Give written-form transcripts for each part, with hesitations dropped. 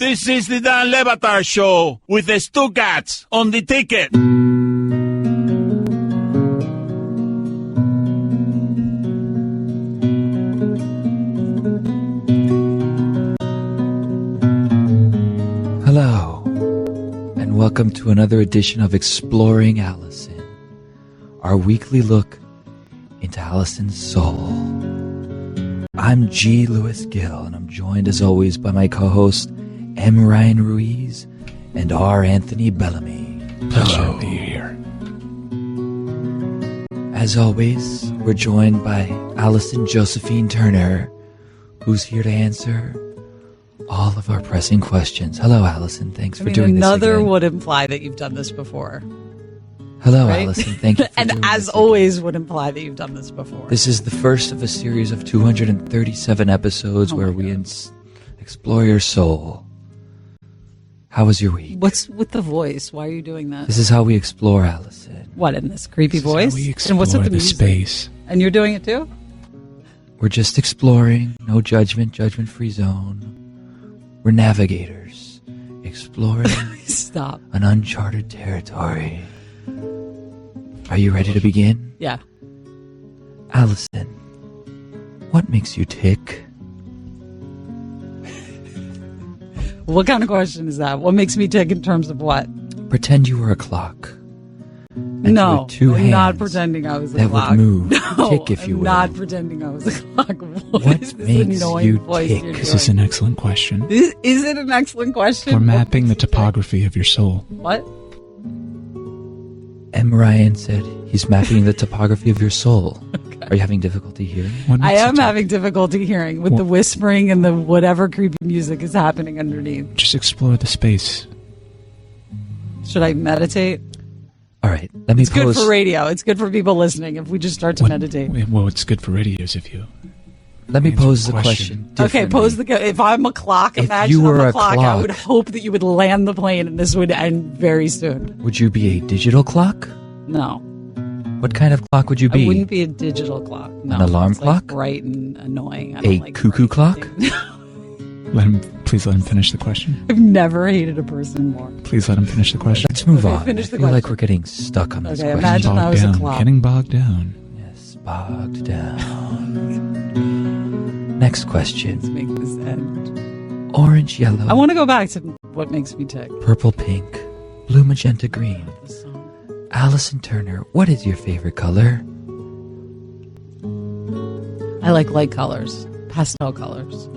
This is the Dan Levatar Show with the Stucats on the ticket. Hello, and welcome to another edition of Exploring Allison, our weekly look into Allison's soul. I'm G. Lewis Gill, and I'm joined as always by my co-host M. Ryan Ruiz and R. Anthony Bellamy. Pleasure to be here. As always, we're joined by Allison Josephine Turner, who's here to answer all of our pressing questions. Hello, Allison. Thanks for doing this Another again. would imply that you've done this before. Hello, right? Allison. Thank you for and doing as this always again. would imply that you've done this before. This is the first of a series of 237 episodes where we explore your soul. How was your week? What's with the voice? Why are you doing that? This is how we explore, Allison. What, in this creepy This is voice? how we And what's with explore the the music? space. And you're doing it too? We're just exploring. No judgment, judgment-free zone. We're navigators, exploring Stop. an uncharted territory. Are you ready to begin? Yeah. Allison, what makes you tick? What kind of question is that? What makes me tick in terms of what? Pretend you were a clock. And you No, had two I'm hands not pretending I was a that clock. would move. No, Tick, if you I'm will. not pretending I was a clock. What is this makes annoying you voice tick? you're This is doing? an excellent question. Is it an excellent question? We're What mapping the makes you tick? topography of your soul. What? M. Ryan said he's mapping the topography of your soul. Are you having difficulty hearing? What I makes you am tick? having difficulty hearing with the whispering and the whatever creepy music is happening underneath. Just explore the space. Should I meditate? All right, let me It's good pose. for radio. It's good for people listening if we just start to meditate. Well, it's good for radios if you... Let me Answer pose the the question. question. Okay, pose the. If I'm a clock, If imagine you were I'm a a clock. I would clock- hope that you would land the plane and this would end very soon. Would you be a digital clock? No, What kind of clock would you be? I wouldn't be a digital clock. No, An alarm it's like clock? bright and annoying. I A don't like cuckoo bright clock? things. Please let him finish the question. I've never hated a person more. Please let him finish the question. Let's move Okay, on. finish I the feel like question. we're getting stuck on this Okay, question. imagine I was a clock. Getting bogged down. Yes, bogged down. Next Let's question. make this end. Orange, yellow, I want to go back to what makes me tick. purple, pink, blue, magenta, green. Allison Turner, what is your favorite color? I like light colors, pastel colors.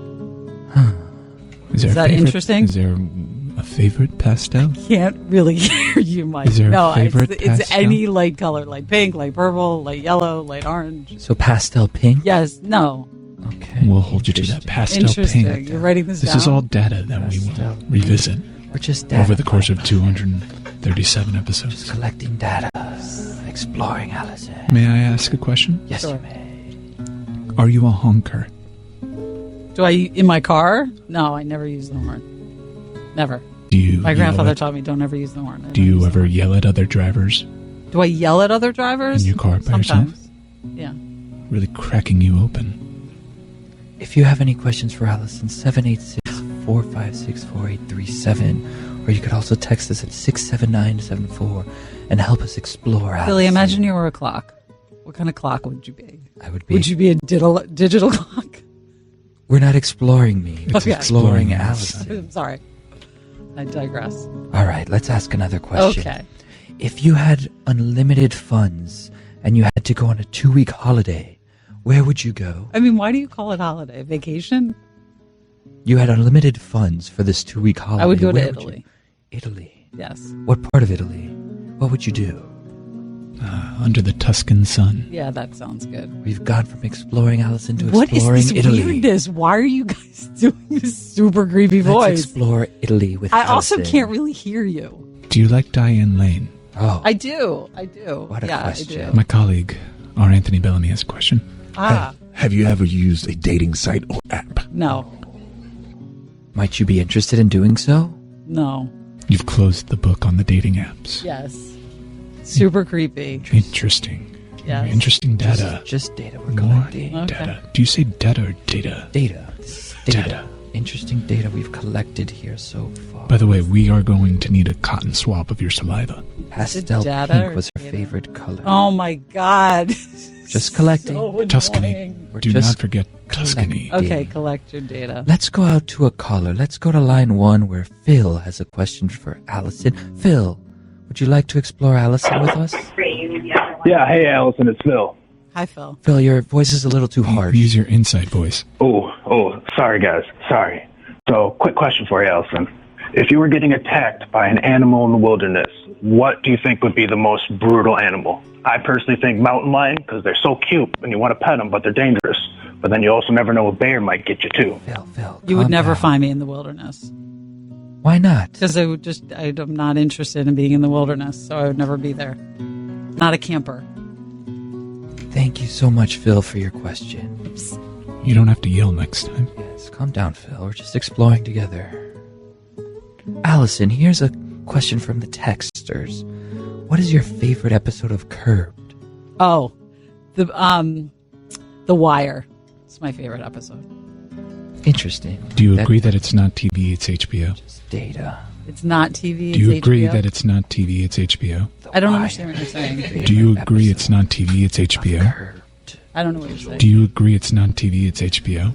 Is that interesting? Is there a favorite pastel? Can't really hear you, Mike. Is there a no, favorite it's pastel? any light color, light pink, light purple, light yellow, light orange. So pastel pink? Yes, no. Okay. We'll hold you to that pastel Interesting. pink. You're writing this This down? is all data that we will revisit We're just over the course of 237 episodes. Just collecting data, exploring Allison. May I ask a question? Yes, Sure. you may. Are you a honker? Do I, in my car? No, I never use the horn. Never. Do you? My yell grandfather at- taught me don't ever use the horn. I Do don't you use ever yell at other drivers? the horn. Do I yell at other drivers? In your car by yourself? Sometimes. Yeah. Really cracking you open. If you have any questions for Allison, 786-456-4837, or you could also text us at 67974 and help us explore Allison. Billy, imagine you were a clock. What kind of clock would you be? I would be. Would you be a digital clock? We're not exploring me. We're It's Okay. exploring exploring Allison. I'm sorry. I digress. All right, let's ask another question. Okay. If you had unlimited funds and you had to go on a 2-week holiday, where would you go? I mean, why do you call it holiday? Vacation? You had unlimited funds for this 2-week holiday. I would go to Where Italy. Italy. Yes. What part of Italy? What would you do? Under the Tuscan sun. Yeah, that sounds good. We've gone from exploring Allison to What is exploring this Italy. weirdness? Why are you guys doing this super creepy Let's voice? explore Italy with I also Allison. can't really hear you. Do you like Diane Lane? Oh, I do. I do. What a yeah, question. I do. My colleague, R. Anthony Bellamy, has a question. Ah, Have you ever used a dating site or app? no. might you be interested in doing so? No. You've closed the book on the dating apps. Yes. Super creepy. Interesting. Yes. Interesting data. Just data we're More collecting. Okay. data. Do you say data or data? Data. This is data. Data. interesting data we've collected here so far. By the way, we are going to need a cotton swab of your saliva. Pastel data pink or was her data? favorite color. Oh my God. Just collecting. So Tuscany. annoying. We're Do just not forget Tuscany. collecting. Okay, collect your data. Let's go out to a caller. Let's go to line 1 where Phil has a question for Allison. Phil, would you like to explore Allison with us? Yeah, hey Allison, it's Phil. Hi, Phil. Phil, your voice is a little too harsh. Use your inside voice. Oh, sorry guys, sorry. So, quick question for you, Allison. If you were getting attacked by an animal in the wilderness, what do you think would be the most brutal animal? I personally think mountain lion, because they're so cute and you want to pet them, but they're dangerous. But then you also never know a bear might get you too. Phil, You would calm never down. find me in the wilderness. Why not? Because I'm not interested in being in the wilderness, so I would never be there. Not a camper. Thank you so much, Phil, for your question. You don't have to yell next time. Yes, calm down, Phil. We're just exploring together. Allison, here's a question from the texters. What is your favorite episode of Curbed? Oh, the Wire. It's my favorite episode. Interesting. Do you agree that it's not TV, it's HBO? Just data. It's not TV. Do you it's agree HBO. that it's not TV, it's HBO? I don't understand what you're saying. Do you agree it's not TV, it's HBO? Curbed. I don't know what you're saying. Do you agree it's not TV, it's HBO?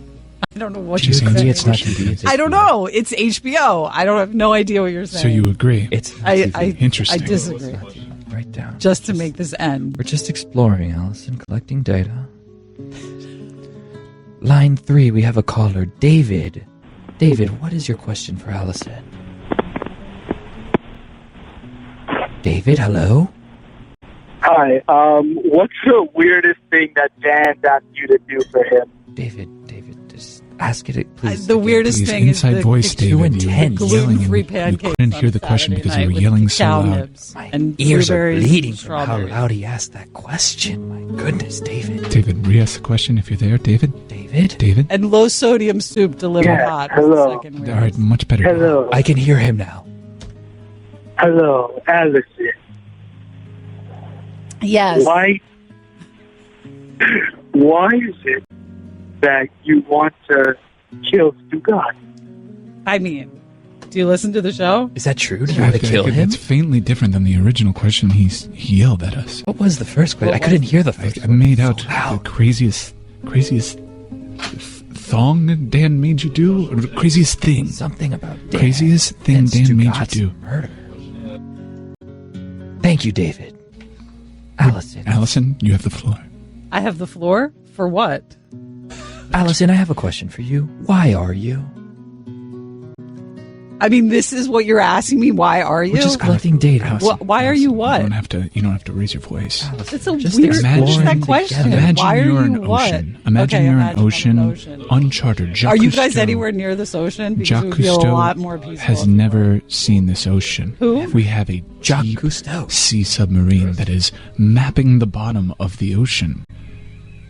I don't know what Just you're answer saying. the It's not question. TV, it's I don't HBO. know. It's HBO. I don't have no idea what you're saying. So you agree? It's not I TV. Interesting. I disagree. Write down. Just to make this end. We're just exploring, Allison, collecting data. Line 3, we have a caller, David. David, what is your question for Allison? David, hello? Hi. What's the weirdest thing that Dan's asked you to do for him? David, just ask it, please. The again. weirdest Please, thing is inside the voice, picture David. and You were 10 yelling gluten-free and you pancakes couldn't on hear the question Saturday because you night were with yelling so cow loud. nibs My and ears are blueberries bleeding and from how strawberries. loud he asked that question. My goodness, David. David, re-ask the question if you're there. David? David? And low sodium soup delivered Yeah, hot. hello. Second All weirdest. right, much better. Hello. I can hear him now. Hello, Allison. Yes. Why is it that you want to kill Stugat? I mean, do you listen to the show? Is that true? Do you want to kill him? It's faintly different than the original question. He yelled at us. What was the first question? I couldn't hear the first I made one. out So loud. the craziest thong Dan made you do? Or the craziest thing. Something about Dan. Craziest thing and Dan made you Stugat's do. Murder. Thank you, David. Allison. Allison, you have the floor. I have the floor? For what? Allison, I have a question for you. Why are you? I mean, this is what you're asking me. Why are you? We're just collecting data. Allison, why are you what? You don't have to raise your voice. It's a Just weird imagine- what's that exploring question. together. Imagine Why are you're you an what? ocean. Imagine Okay, you're imagine an ocean, I'm an ocean. uncharted. Jacques Are you guys Cousteau- anywhere near this ocean? Because Jacques it would be a Cousteau lot more peaceful. has never seen this ocean. Who? We have a Jacques deep Cousteau. sea submarine that is mapping the bottom of the ocean.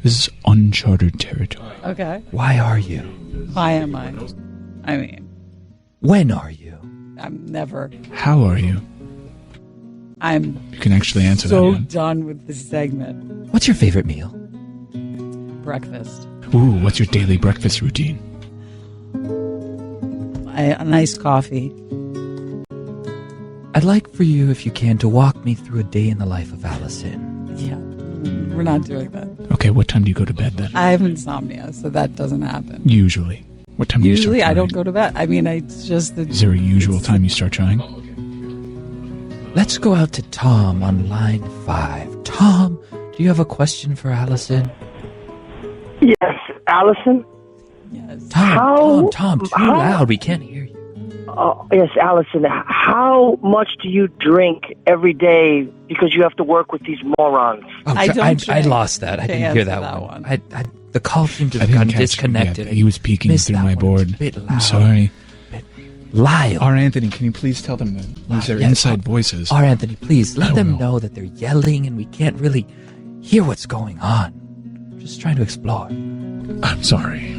This is uncharted territory. Okay. Why are you? Why am I? I mean, When are you? I'm never. How are you? I'm You can actually answer so that. done with this segment. What's your favorite meal? Breakfast. Ooh, what's your daily breakfast routine? A nice coffee. I'd like for you, if you can, to walk me through a day in the life of Allison. Yeah. We're not doing that. Okay, what time do you go to bed then? I have insomnia, so that doesn't happen. Usually. What time do you start Usually, I trying? don't go to bed. I mean, it's just the. Is there a usual time you start trying? Let's go out to Tom on line 5. Tom, do you have a question for Allison? Yes, Allison. Yes. Tom, too how- loud. We can't hear you. Yes, Allison. How much do you drink every day because you have to work with these morons? Oh, I don't I drink lost that. I to didn't hear answer that, that one. one. The call seemed to I have didn't gotten catch disconnected. it. He was peeking Missed through that my one. It was board. a bit loud. I'm sorry. Lyle. Our Anthony, can you please tell them to use their Yes, inside voices? Our Anthony, please let I them will. know that they're yelling and we can't really hear what's going on. Just trying to explore. I'm sorry.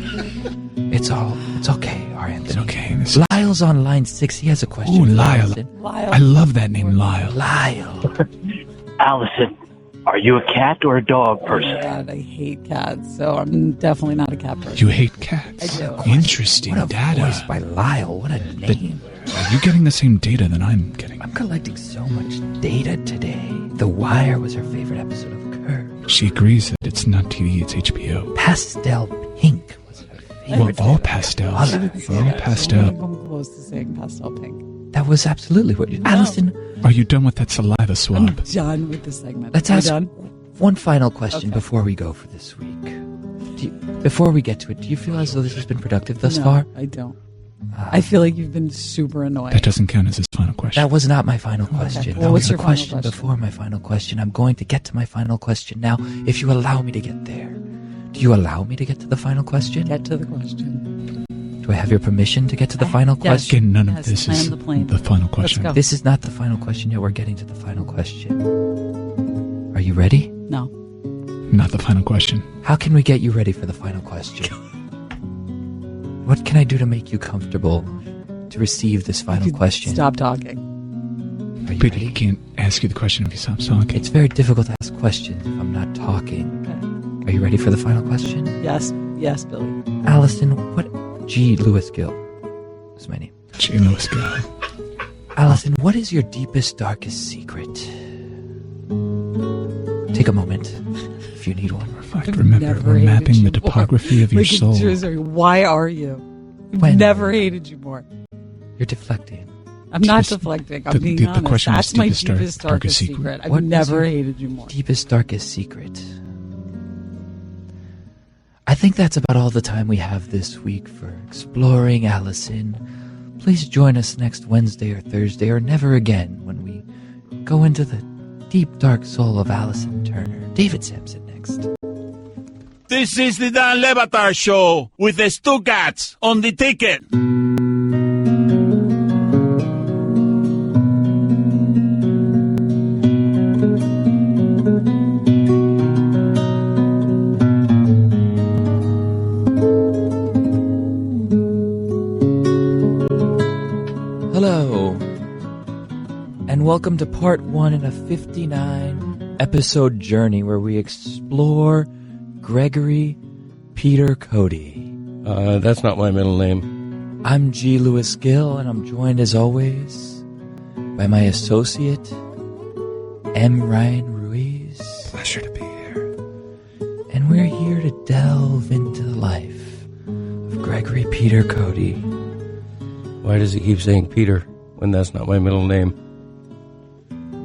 It's okay, our Anthony. It's okay. This- Lyle's on line 6. He has a question. Ooh, for Lyle. Allison. Lyle. I love that name, Lyle. Lyle. Allison, Are you a cat or a dog Oh person? my God, I hate cats, so I'm definitely not a cat person. You hate cats? I do. Interesting What a data. voice by Lyle. What a name. Are you getting the same data that I'm getting? I'm collecting so much data today. The Wire was her favorite episode of Curb. She agrees that it's not TV, it's HBO. Pastel Pink was her favorite. Well, all pastels. All pastel. I'm close to saying pastel pink. That was absolutely what you... Allison, Are you done with that saliva I'm swab? done with the segment. let's Are you ask done? one final question Okay. before we go for this week. Before we get to it, do you feel as though this has been productive thus No, far? I don't. I feel like you've been super annoying. That doesn't count as his final question. That was not my final question. Well, That what's was the your final question question? before my final question. I'm going to get to my final question now, if you allow me to get there. Do you allow me to get to the final question? Get to the question. Do I have your permission to get to the final Yes. question? Again, none of Yes, this land is the plane. the final question. go. This is not the final question yet. We're getting to the final question. Are you ready? No. Not the final question. How can we get you ready for the final question? What can I do to make you comfortable to receive this final You question? Stop talking. Are you But he ready? can't ask you the question if he stops talking. It's very difficult to ask questions if I'm not talking. Okay. Are you ready for the final question? Yes. Yes, Billy. Allison, what... G. Lewis Gill is my name. Gee, Lewis, go. Allison, what is your deepest, darkest secret? Take a moment if you need one. Reflect. I've Remember, never we're hated mapping you the topography of your Like, soul. seriously, why are you? I've When? never hated you more. You're deflecting. I'm not Deepest- deflecting. I'm the- being the honest. question was That's my deepest, deepest, darkest secret. secret. I've What is never your hated you more. Deepest, darkest secret. I think that's about all the time we have this week for Exploring Allison. Please join us next Wednesday or Thursday or never again when we go into the deep, dark soul of Allison Turner. David Sampson next. This is the Dan Levatar Show with the Stu Cats on the ticket. Hello, and welcome to part 1 in a 59 episode journey where we explore Gregory Peter Cote. That's not my middle name. I'm G. Lewis Gill, and I'm joined as always by my associate, M. Ryan Ruiz. Pleasure to be here. And we're here to delve into the life of Gregory Peter Cote. Why does he keep saying Peter when that's not my middle name?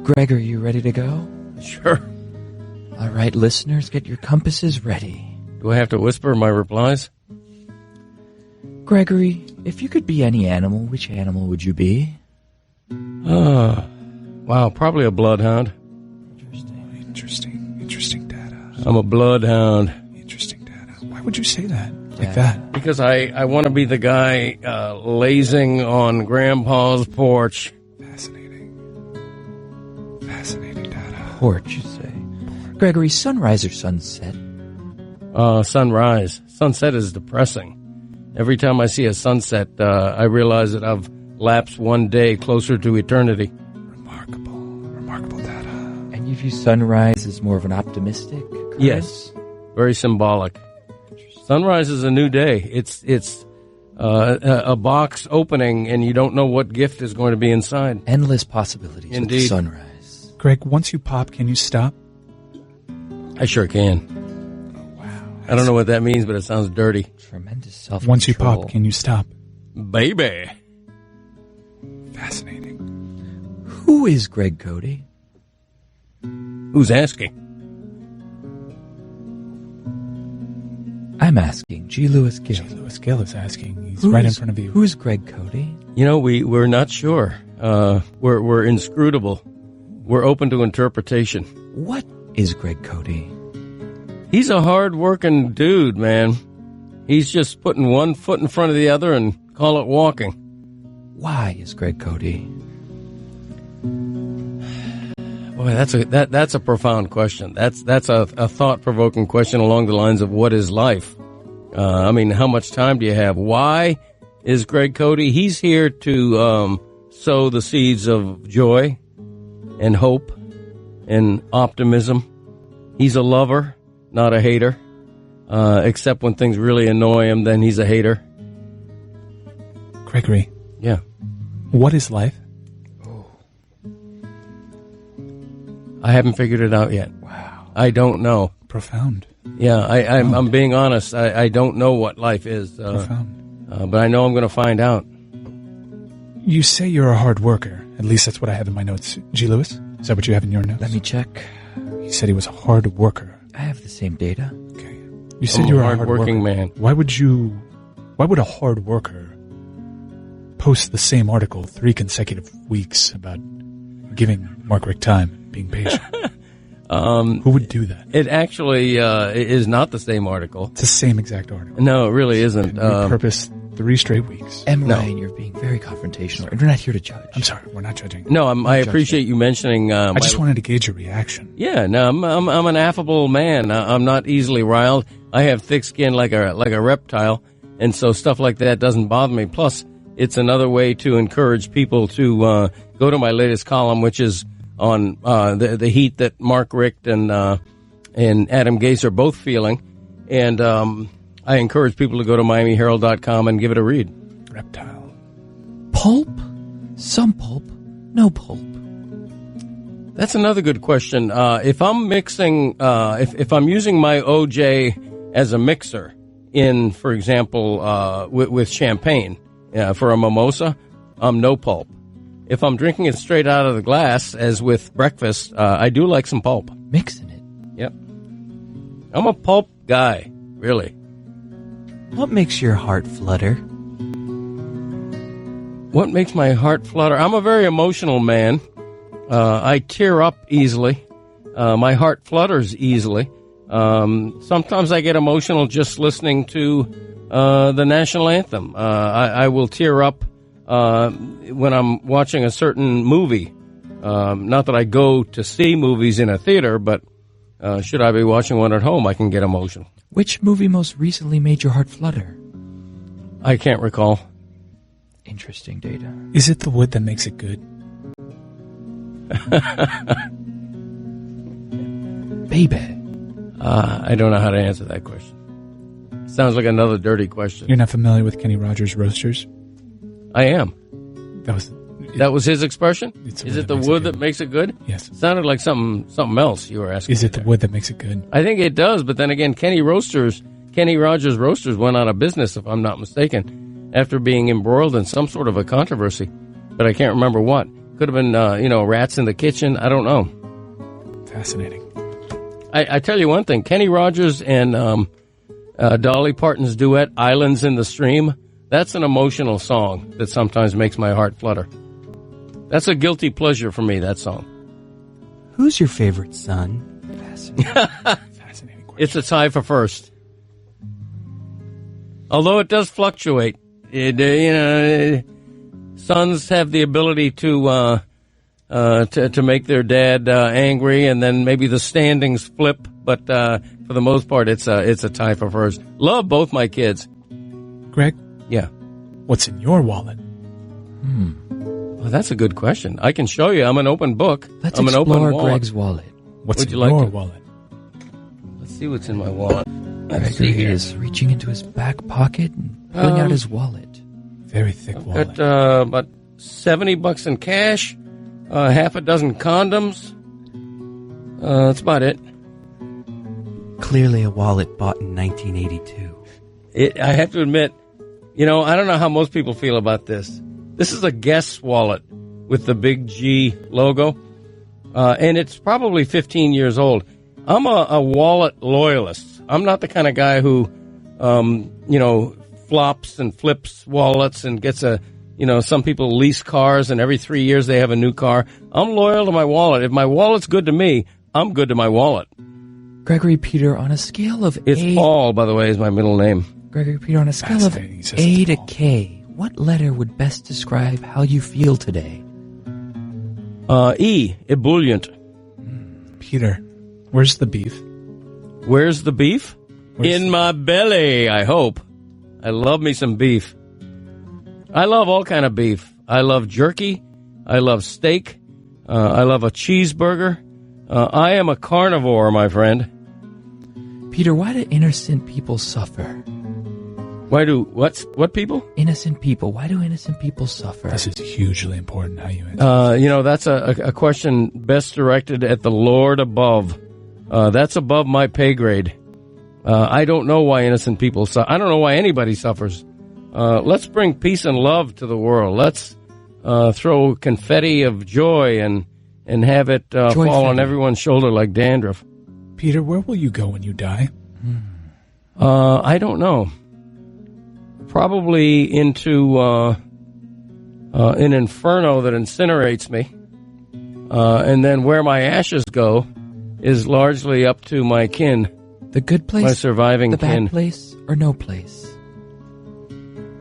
Gregory, you ready to go? Sure. All right, listeners, get your compasses ready. Do I have to whisper my replies? Gregory, if you could be any animal, which animal would you be? Wow, probably a bloodhound. Interesting data. I'm a bloodhound. Interesting data. Why would you say that? Yeah. Like that? Because I want to be the guy lazing on Grandpa's porch. Fascinating data. Porch, you say. Gregory, sunrise or sunset? Sunrise. Sunset is depressing. Every time I see a sunset, I realize that I've lapsed one day closer to eternity. Remarkable data. And you view sunrise as more of an optimistic occurrence? Yes. Very symbolic. Sunrise is a new day. It's a box opening, and you don't know what gift is going to be inside. Endless possibilities with Indeed. sunrise. Greg, once you pop, can you stop? I sure can. I don't know what that means, but it sounds dirty. Tremendous self-control. Once you pop, can you stop? Baby. Fascinating. Who is Greg Cote? Who's asking? I'm asking. G. Lewis Gill. Lewis Gill is asking. He's right in front of you. Who's Greg Cote? You know, we're not sure. We're inscrutable. We're open to interpretation. What is Greg Cote? He's a hard-working dude, man. He's just putting one foot in front of the other and call it walking. Why is Greg Cote? Boy, that's a profound question. That's a thought-provoking question along the lines of what is life? I mean, how much time do you have? Why is Greg Cote? He's here to sow the seeds of joy and hope and optimism He's a lover, not a hater. Except when things really annoy him, then he's a hater. Gregory. Yeah. What is life? I haven't figured it out yet. Wow. I don't know. Profound. Yeah, I'm being honest. I don't know what life is. Profound. But I know I'm going to find out. You say you're a hard worker. At least that's what I have in my notes. G. Lewis? Is that what you have in your notes? Let me check. He said he was a hard worker. I have the same data. Okay. You said you were a hard working worker. man. Why would a hard worker post the same article 3 consecutive weeks about giving Mark Rick time, being patient? Who would do that? It actually is not the same article. It's the same exact article. No, it really isn't. Repurposed 3 straight weeks. Ryan, you're being very confrontational. We're not here to judge. I'm sorry, we're not judging. No, I appreciate you mentioning. I just wanted to gauge your reaction. Yeah, no, I'm an affable man. I'm not easily riled. I have thick skin like a reptile, and so stuff like that doesn't bother me. Plus, it's another way to encourage people to go to my latest column, which is on the heat that Mark Richt and Adam Gase are both feeling, and I encourage people to go to MiamiHerald.com and give it a read. Reptile. Pulp? Some pulp, no pulp. That's another good question. If I'm mixing, if I'm using my OJ as a mixer in, for example, with champagne for a mimosa, I'm no pulp. If I'm drinking it straight out of the glass, as with breakfast, I do like some pulp. Mixing it. Yep. I'm a pulp guy, really. What makes your heart flutter? What makes my heart flutter? I'm a very emotional man. I tear up easily. My heart flutters easily. Sometimes I get emotional just listening to the national anthem. I will tear up when I'm watching a certain movie. Not that I go to see movies in a theater, but should I be watching one at home, I can get emotional. Which movie most recently made your heart flutter? I can't recall. Interesting data. Is it the wood that makes it good? Baby. I don't know how to answer that question. Sounds like another dirty question. You're not familiar with Kenny Rogers Roasters? I am. That was his expression? Is it the wood that makes it good? Yes. Sounded like something else you were asking. Is it the wood that makes it good? I think it does, but then again, Kenny Rogers Roasters went out of business, if I'm not mistaken, after being embroiled in some sort of a controversy. But I can't remember what. Could have been, rats in the kitchen. I don't know. Fascinating. I tell you one thing. Kenny Rogers and Dolly Parton's duet, Islands in the Stream, that's an emotional song that sometimes makes my heart flutter. That's a guilty pleasure for me, that song. Who's your favorite son? Fascinating. Fascinating question. It's a tie for first. Although it does fluctuate. Sons have the ability to make their dad angry, and then maybe the standings flip. But for the most part, it's a tie for first. Love both my kids. Greg? Yeah. What's in your wallet? Well, that's a good question. I can show you. I'm an open book. Let's I'm an open explore wallet. Greg's wallet. What's Would in you like your to? wallet? Let's see what's in my wallet. Let's see Gregory here. is reaching into his back pocket and pulling out his wallet. Very thick wallet. Got about $70 in cash, half a dozen condoms. That's about it. Clearly a wallet bought in 1982. I have to admit, I don't know how most people feel about this. This is a Guess wallet with the big G logo, and it's probably 15 years old. I'm a wallet loyalist. I'm not the kind of guy who, flops and flips wallets and gets some people lease cars and every 3 years they have a new car. I'm loyal to my wallet. If my wallet's good to me, I'm good to my wallet. Gregory Peter, on a scale of It's A... Paul, by the way, is my middle name. Gregory Peter, on a scale of Fascinating. He says A it's to Paul. K, what letter would best describe how you feel today? E, ebullient. Peter, where's the beef? Where's the beef? Where's In my belly, I hope. I love me some beef. I love all kind of beef. I love jerky. I love steak. I love a cheeseburger. I am a carnivore, my friend. Peter, why do innocent people suffer? What people? Innocent people. Why do innocent people suffer? This is hugely important how you answer. That's a question best directed at the Lord above. That's above my pay grade. I don't know why innocent people suffer. I don't know why anybody suffers. Let's bring peace and love to the world. Let's throw confetti of joy and have it fall on everyone's shoulder like dandruff. Peter, where will you go when you die? I don't know. Probably into an inferno that incinerates me. And then where my ashes go is largely up to my kin. The good place? My surviving the kin. The bad place or no place?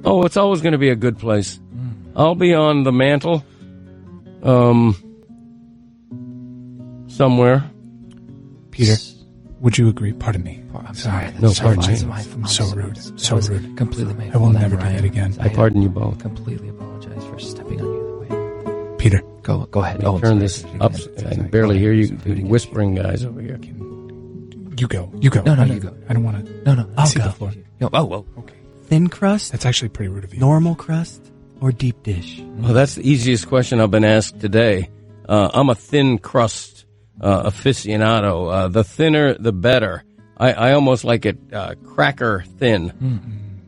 Oh, it's always going to be a good place. I'll be on the mantle somewhere. Peter, would you agree? Pardon me. I'm sorry. No, pardon me. So rude. So rude. Completely my fault. I will never do that again. I pardon you both. Completely apologize for stepping on you that way. Peter. Go ahead. Turn this up. I can barely hear you whispering guys over here. You go. No, you go. I don't want to. No. I'll see the floor. Oh. Okay. Thin crust? That's actually pretty rude of you. Normal crust? Or deep dish? Well, that's the easiest question I've been asked today. I'm a thin crust aficionado. The thinner, the better. I almost like it cracker thin.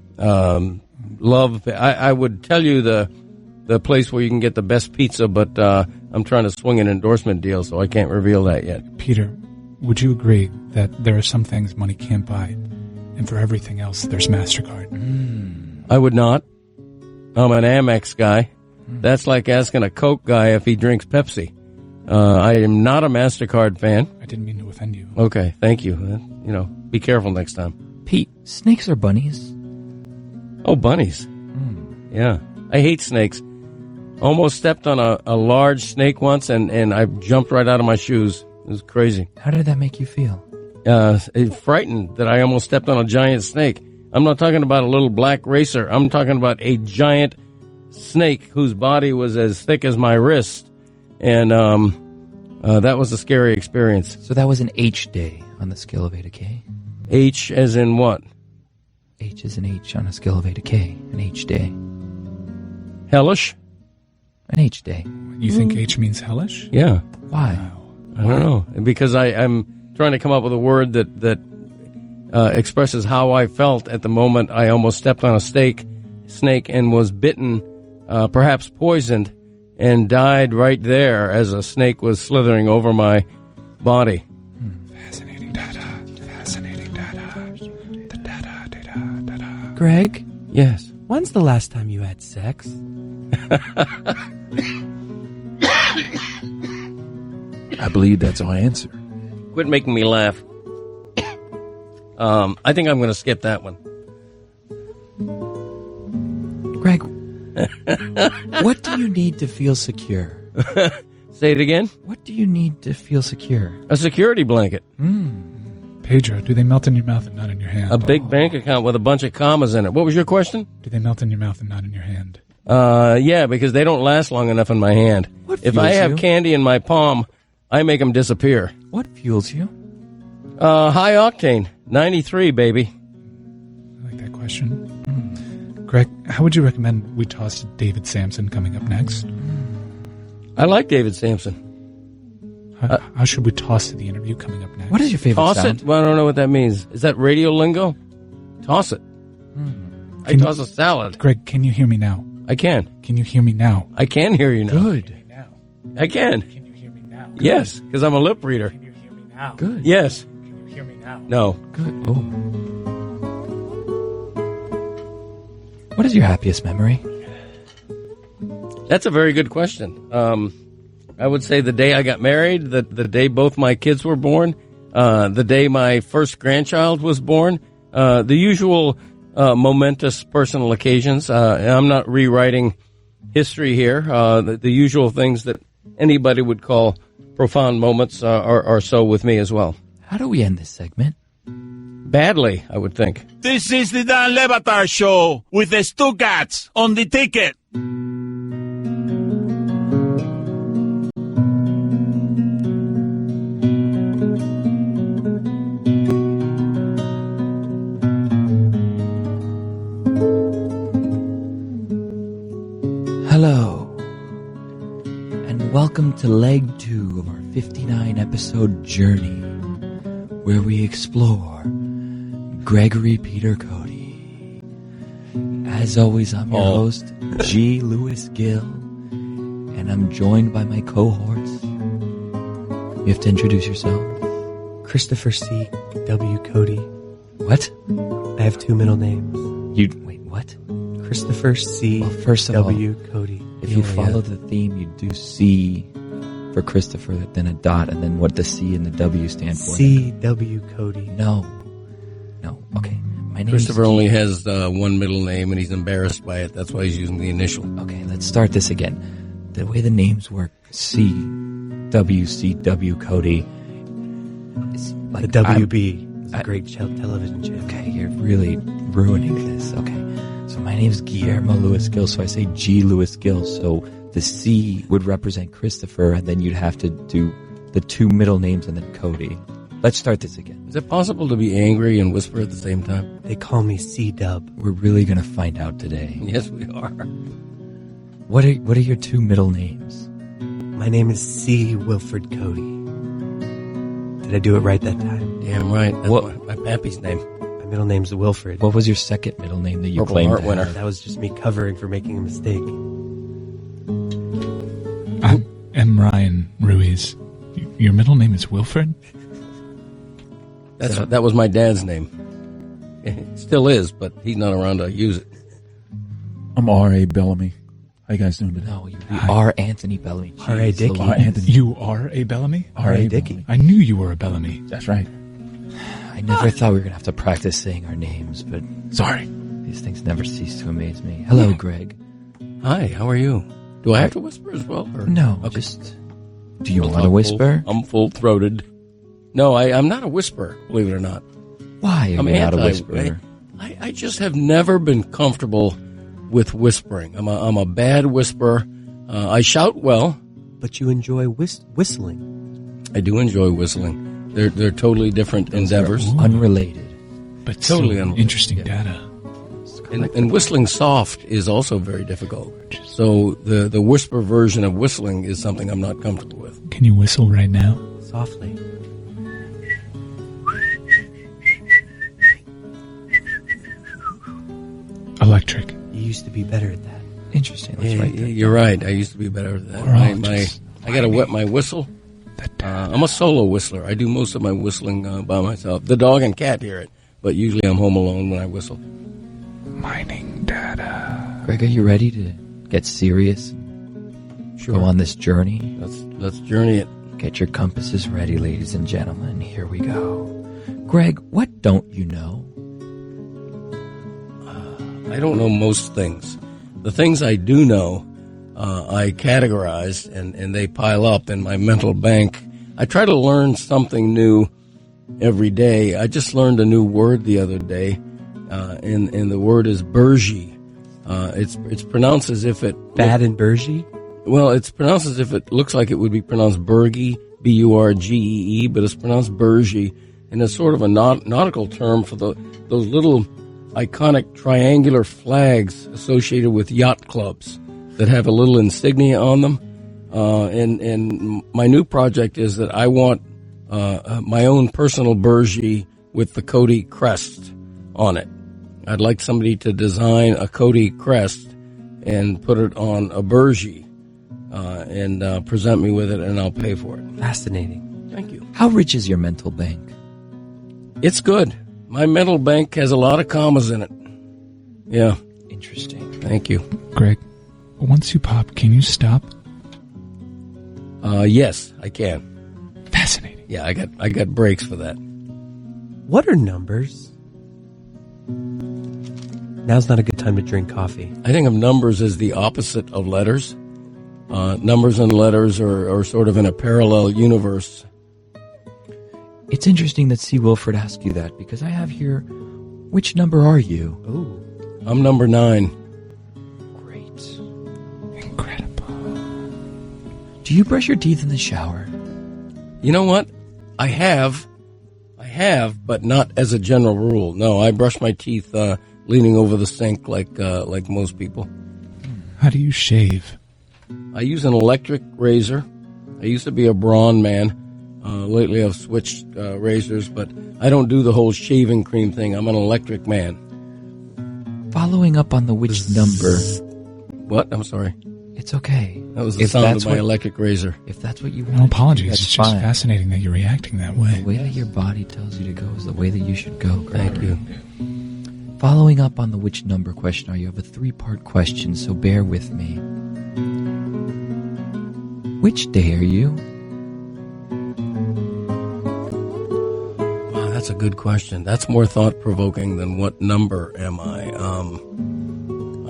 Love. I would tell you the place where you can get the best pizza, but I'm trying to swing an endorsement deal, so I can't reveal that yet. Peter, would you agree that there are some things money can't buy, and for everything else, there's MasterCard? I would not. I'm an Amex guy. That's like asking a Coke guy if he drinks Pepsi. I am not a MasterCard fan. I didn't mean to offend you. Okay, thank you. Be careful next time. Pete, snakes or bunnies? Oh, bunnies. Yeah. I hate snakes. Almost stepped on a large snake once, and I jumped right out of my shoes. It was crazy. How did that make you feel? Frightened that I almost stepped on a giant snake. I'm not talking about a little black racer. I'm talking about a giant snake whose body was as thick as my wrist. And that was a scary experience. So that was an H day on the scale of A to K? H as in what? H is an H on a scale of A to K. An H day. Hellish? An H day. You think H means hellish? Yeah. Why? Wow. I don't know. Because I'm trying to come up with a word that expresses how I felt at the moment I almost stepped on a snake and was bitten, perhaps poisoned, and died right there as a snake was slithering over my body. Fascinating data. The data. Greg? Yes. When's the last time you had sex? I believe that's our answer. Quit making me laugh. I think I'm going to skip that one. Greg, what do you need to feel secure? Say it again? What do you need to feel secure? A security blanket. Pedro, do they melt in your mouth and not in your hand? A big bank account with a bunch of commas in it. What was your question? Do they melt in your mouth and not in your hand? Yeah, because they don't last long enough in my hand. If I have candy in my palm, I make them disappear. What fuels you? High octane. 93, baby. I like that question. Greg, how would you recommend we toss to David Sampson coming up next? I like David Sampson. How should we toss to the interview coming up next? What is your favorite Toss sound? it? Well, I don't know what that means. Is that radio lingo? Toss it. I toss a salad. Greg, can you hear me now? I can. Can you hear me now? I can hear you now. Good. I can. Can you hear me now? Yes, because I'm a lip reader. Can you hear me now? Good. Yes. Can you hear me now? No. Good. Oh. What is your happiest memory? That's a very good question. I would say the day I got married, the day both my kids were born, the day my first grandchild was born, the usual momentous personal occasions. I'm not rewriting history here. The usual things that anybody would call profound moments are so with me as well. How do we end this segment? Badly, I would think. This is the Dan Levatar Show with the Stucats on the ticket. and welcome to leg 2 of our 59 episode journey, where we explore Gregory Peter Cody. As always, I'm your host, G. Lewis Gill, and I'm joined by my cohorts. You have to introduce yourself. Christopher C. W. Cody. What? I have 2 middle names. Wait, what? Christopher C. Well, first of W. all, Cody. if you follow the theme, you do C for Christopher, then a dot, and then what the C and the W stand for. C. W. Cody. No. Okay. My name Christopher is only has one middle name, and he's embarrassed by it. That's why he's using the initial. Okay, let's start this again. The way the names work, C. W. C. W. Cody. It's like The WB. It's a great television channel. Okay, you're really ruining this. Okay. So my name's Guillermo Lewis Gill, so I say G. Lewis Gill. So the C would represent Christopher, and then you'd have to do the 2 middle names and then Cody. Let's start this again. Is it possible to be angry and whisper at the same time? They call me C-Dub. We're really going to find out today. Yes, we are. What are your 2 middle names? My name is C. Wilfred Cody. Did I do it right that time? Damn right. That's What? my pappy's name. My middle name's Wilfred. What was your second middle name that you Purple claimed Heart to winner. have? That was just me covering for making a mistake. I am Ryan Ruiz. Your middle name is Wilfred? That was my dad's name. It still is, but he's not around to use it. I'm R.A. Bellamy. How you guys doing today? No, you are Anthony Bellamy. R.A. Jeez, Dickey. R. Anthony. You are a Bellamy? R.A. Dickey. I knew you were a Bellamy. That's right. I never thought we were going to have to practice saying our names, but Sorry. these things never cease to amaze me. Hello, Greg. Hi, how are you? Do I have to whisper as well? Or? No, Okay. just... Do you I'll want to talk whisper? I'm full-throated. No, I'm not a whisperer, believe it or not. Why are I'm you not a anti- whisperer? I just have never been comfortable with whispering. I'm a bad whisperer. I shout well. But you enjoy whistling. I do enjoy whistling. They're totally different endeavors. Unrelated. But Totally so unrelated. interesting data. And whistling soft is also very difficult. So the whisper version of whistling is something I'm not comfortable with. Can you whistle right now? Softly. Electric. You used to be better at that. Interesting. Let's Yeah, write that. you're right. I used to be better at that. We're all just I got to wet my whistle. I'm a solo whistler. I do most of my whistling by myself. The dog and cat hear it, but usually I'm home alone when I whistle. Mining data. Greg, are you ready to get serious? Sure. Go on this journey? Let's journey it. Get your compasses ready, ladies and gentlemen. Here we go. Greg, what don't you know? I don't know most things. The things I do know, I categorize, and they pile up in my mental bank. I try to learn something new every day. I just learned a new word the other day, and the word is burgie. It's pronounced as if it... Bad and Burgie? Well, it's pronounced as if it looks like it would be pronounced Burgie, B-U-R-G-E-E, but it's pronounced Burgie, and it's sort of a nautical term for those little iconic triangular flags associated with yacht clubs that have a little insignia on them. And my new project is that I want my own personal Burgie with the Cody crest on it. I'd like somebody to design a Cody crest and put it on a Burgie and present me with it, and I'll pay for it. Fascinating. Thank you. How rich is your mental bank? It's good. My mental bank has a lot of commas in it. Yeah. Interesting. Thank you. Greg, once you pop, can you stop? Yes, I can. Fascinating. Yeah, I got breaks for that. What are numbers? Now's not a good time to drink coffee. I think of numbers as the opposite of letters. Numbers and letters are sort of in a parallel universe. It's interesting that C. Wilfred asked you that, because I have here, which number are you? Oh. I'm number 9. Great. Incredible. Do you brush your teeth in the shower? You know what? I have, but not as a general rule. No, I brush my teeth leaning over the sink like most people. How do you shave? I use an electric razor. I used to be a brawn man. Lately I've switched razors, but I don't do the whole shaving cream thing. I'm an electric man. Following up on the which number... What? I'm sorry. It's okay. That was the sound of my electric razor. If that's what you want. No apologies. That's It's just fine. fascinating that you're reacting that way. The way that your body tells you to go is the way that you should go, Greg. Thank you. Following up on the which number question, you have a 3-part question, so bear with me. Which day are you? Wow, that's a good question. That's more thought-provoking than what number am I?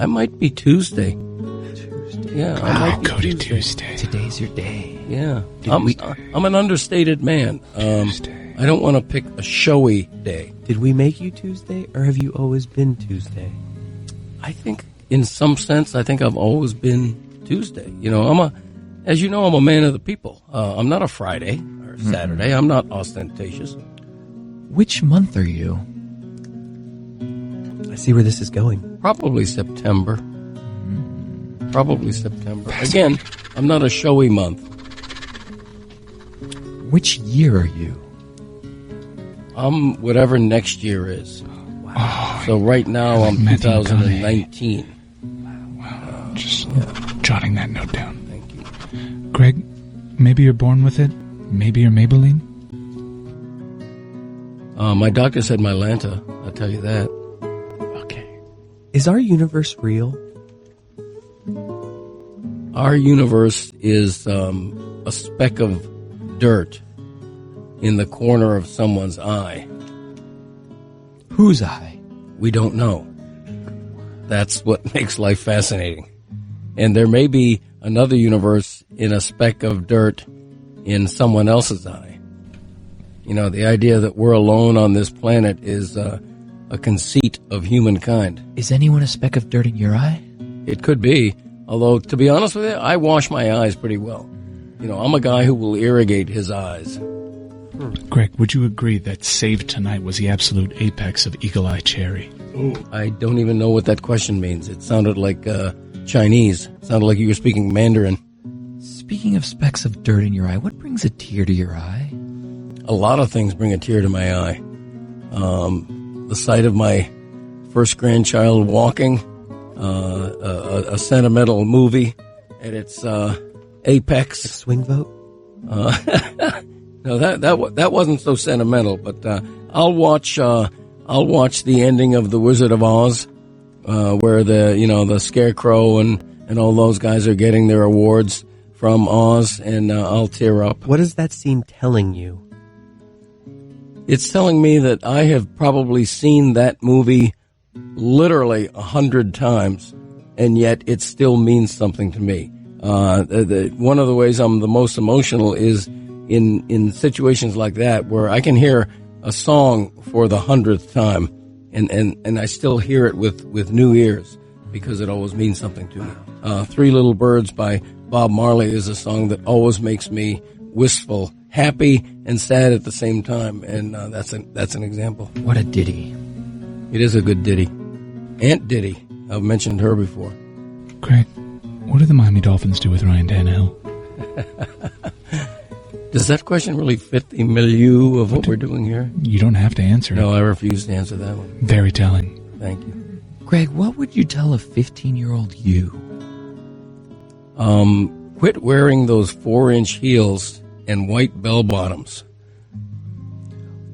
I might be Tuesday. Yeah, I might be Cody, Tuesday. Today's your day. Yeah. I'm an understated man. I don't want to pick a showy day. Did we make you Tuesday, or have you always been Tuesday? I think, in some sense, I've always been Tuesday. You know, as you know, I'm a man of the people. I'm not a Friday or Saturday. I'm not ostentatious. Which month are you? I see where this is going. Probably September. Probably September. Again, I'm not a showy month. Which year are you? Whatever next year is. Wow. So right now I'm Matthew 2019. Wow. Just jotting that note down. Thank you. Greg, maybe you're born with it. Maybe you're Maybelline. My doctor said my Lanta. I'll tell you that. Okay. Is our universe real? Our universe is a speck of dirt in the corner of someone's eye. Whose eye? We don't know. That's what makes life fascinating. And there may be another universe in a speck of dirt in someone else's eye. You know, the idea that we're alone on this planet is a conceit of humankind. Is anyone a speck of dirt in your eye? It could be. Although, to be honest with you, I wash my eyes pretty well. You know, I'm a guy who will irrigate his eyes. Greg, would you agree that Save Tonight was the absolute apex of Eagle Eye Cherry? I don't even know what that question means. It sounded like Chinese. It sounded like you were speaking Mandarin. Speaking of specks of dirt in your eye, what brings a tear to your eye? A lot of things bring a tear to my eye. The sight of my first grandchild walking, a sentimental movie at its apex. A swing vote? No, that wasn't so sentimental. But I'll watch the ending of The Wizard of Oz, where the Scarecrow and all those guys are getting their awards from Oz, and I'll tear up. What is that scene telling you? It's telling me that I have probably seen that movie literally 100 times, and yet it still means something to me. One of the ways I'm the most emotional is in situations like that, where I can hear a song for the 100th time, and I still hear it with new ears, because it always means something to me. Three Little Birds by Bob Marley is a song that always makes me wistful, happy, and sad at the same time, and that's an example. What a ditty. It is a good ditty. Aunt Diddy, I've mentioned her before. Greg, what do the Miami Dolphins do with Ryan Tannehill? Does that question really fit the milieu of what we're doing here? You don't have to answer it. No, I refuse to answer that one. Very telling. Thank you. Greg, what would you tell a 15-year-old you? Quit wearing those 4-inch heels and white bell-bottoms.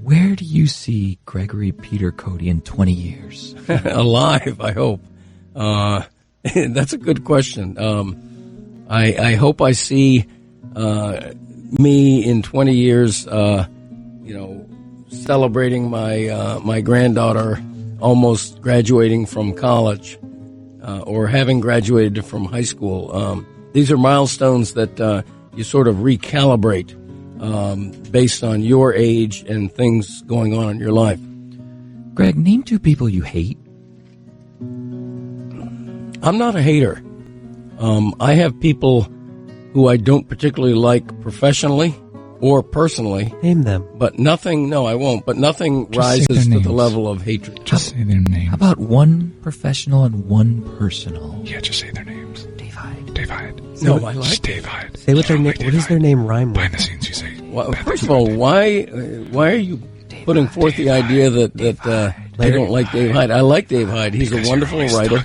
Where do you see Gregory Peter Cote in 20 years? Alive, I hope. That's a good question. I hope I see me in 20 years, celebrating my granddaughter almost graduating from college, or having graduated from high school. These are milestones that you sort of recalibrate based on your age and things going on in your life. Greg, name 2 people you hate. I'm not a hater. I have people who I don't particularly like professionally or personally. Name them. But nothing, no, I won't, but nothing rises to the level of hatred. Just say their names. How about 1 professional and 1 personal? Yeah, just say their names. Dave Hyde. Dave Hyde. No, I like Dave Hyde. Say what is their name rhyme with? Behind the scenes, you say. Well, first of all, why are you putting forth the idea that they don't like Dave Hyde? I like Dave Hyde. He's a wonderful writer.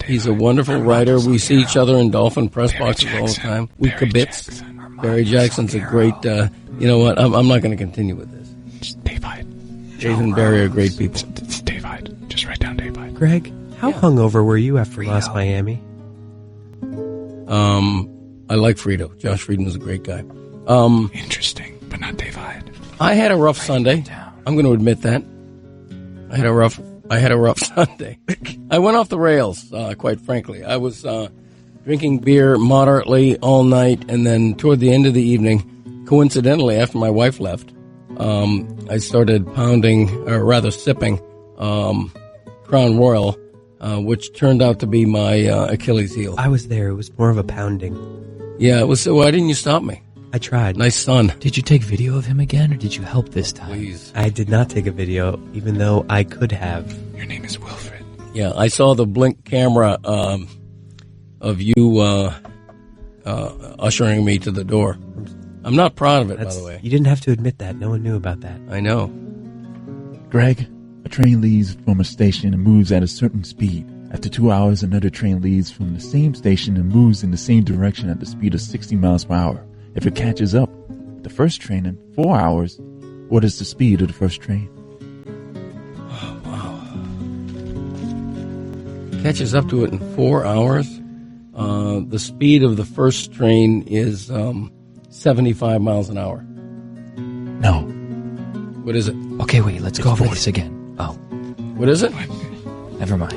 He's a wonderful writer. We see each other in Dolphin press boxes all the time. We kibitz. Barry Jackson's a great. You know what? I'm not going to continue with this. Just Dave Hyde. Dave and Barry are great people. It's Dave Hyde. Just write down Dave Hyde. Greg, how hungover were you after last Miami? I like Frito. Josh Frieden was a great guy. Interesting, but not Dave Hyde. I had a rough Sunday. I'm going to admit that. I had a rough Sunday. I went off the rails, quite frankly. I was drinking beer moderately all night, and then toward the end of the evening, coincidentally, after my wife left, I started sipping Crown Royal, which turned out to be my Achilles heel. I was there. It was more of a pounding. Yeah, it was. Why didn't you stop me? I tried. Nice son. Did you take video of him again, or did you help this time? Please. I did not take a video, even though I could have. Your name is Wilfred. Yeah, I saw the blink camera of you ushering me to the door. I'm not proud of it, by the way. You didn't have to admit that. No one knew about that. I know. Greg, a train leaves from a station and moves at a certain speed. After 2 hours, another train leaves from the same station and moves in the same direction at the speed of 60 miles per hour. If it catches up with the first train in 4 hours, what is the speed of the first train? Oh, wow. Catches up to it in 4 hours. The speed of the first train is 75 miles an hour. No. What is it? Okay, wait, let's go over this again. Oh. What is it? Never mind.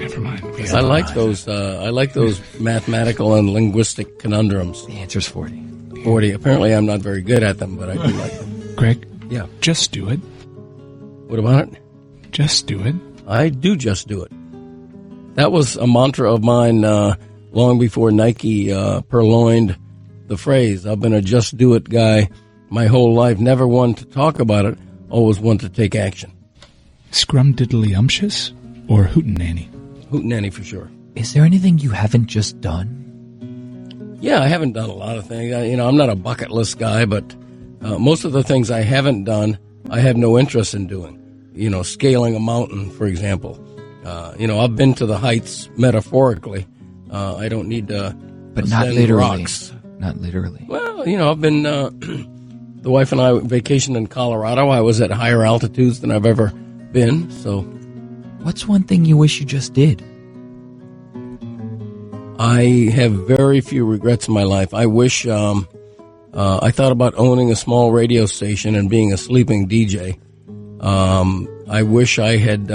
I like those mathematical and linguistic conundrums. The answer's 40. 40. Apparently I'm not very good at them, but I do like them. Greg? Yeah. Just do it. What about it? Just do it. I do just do it. That was a mantra of mine long before Nike purloined the phrase. I've been a just do it guy my whole life. Never one to talk about it, always one to take action. Scrumdiddlyumptious or hootenanny? Hootenanny for sure. Is there anything you haven't just done? Yeah, I haven't done a lot of things. I'm not a bucket list guy, but most of the things I haven't done, I have no interest in doing. Scaling a mountain, for example. I've been to the heights metaphorically. I don't need to But not literally. Rocks. Not literally. Well, I've been, the wife and I vacationed in Colorado. I was at higher altitudes than I've ever been, so. What's one thing you wish you just did? I have very few regrets in my life. I wish, I thought about owning a small radio station and being a sleeping DJ. I wish I had,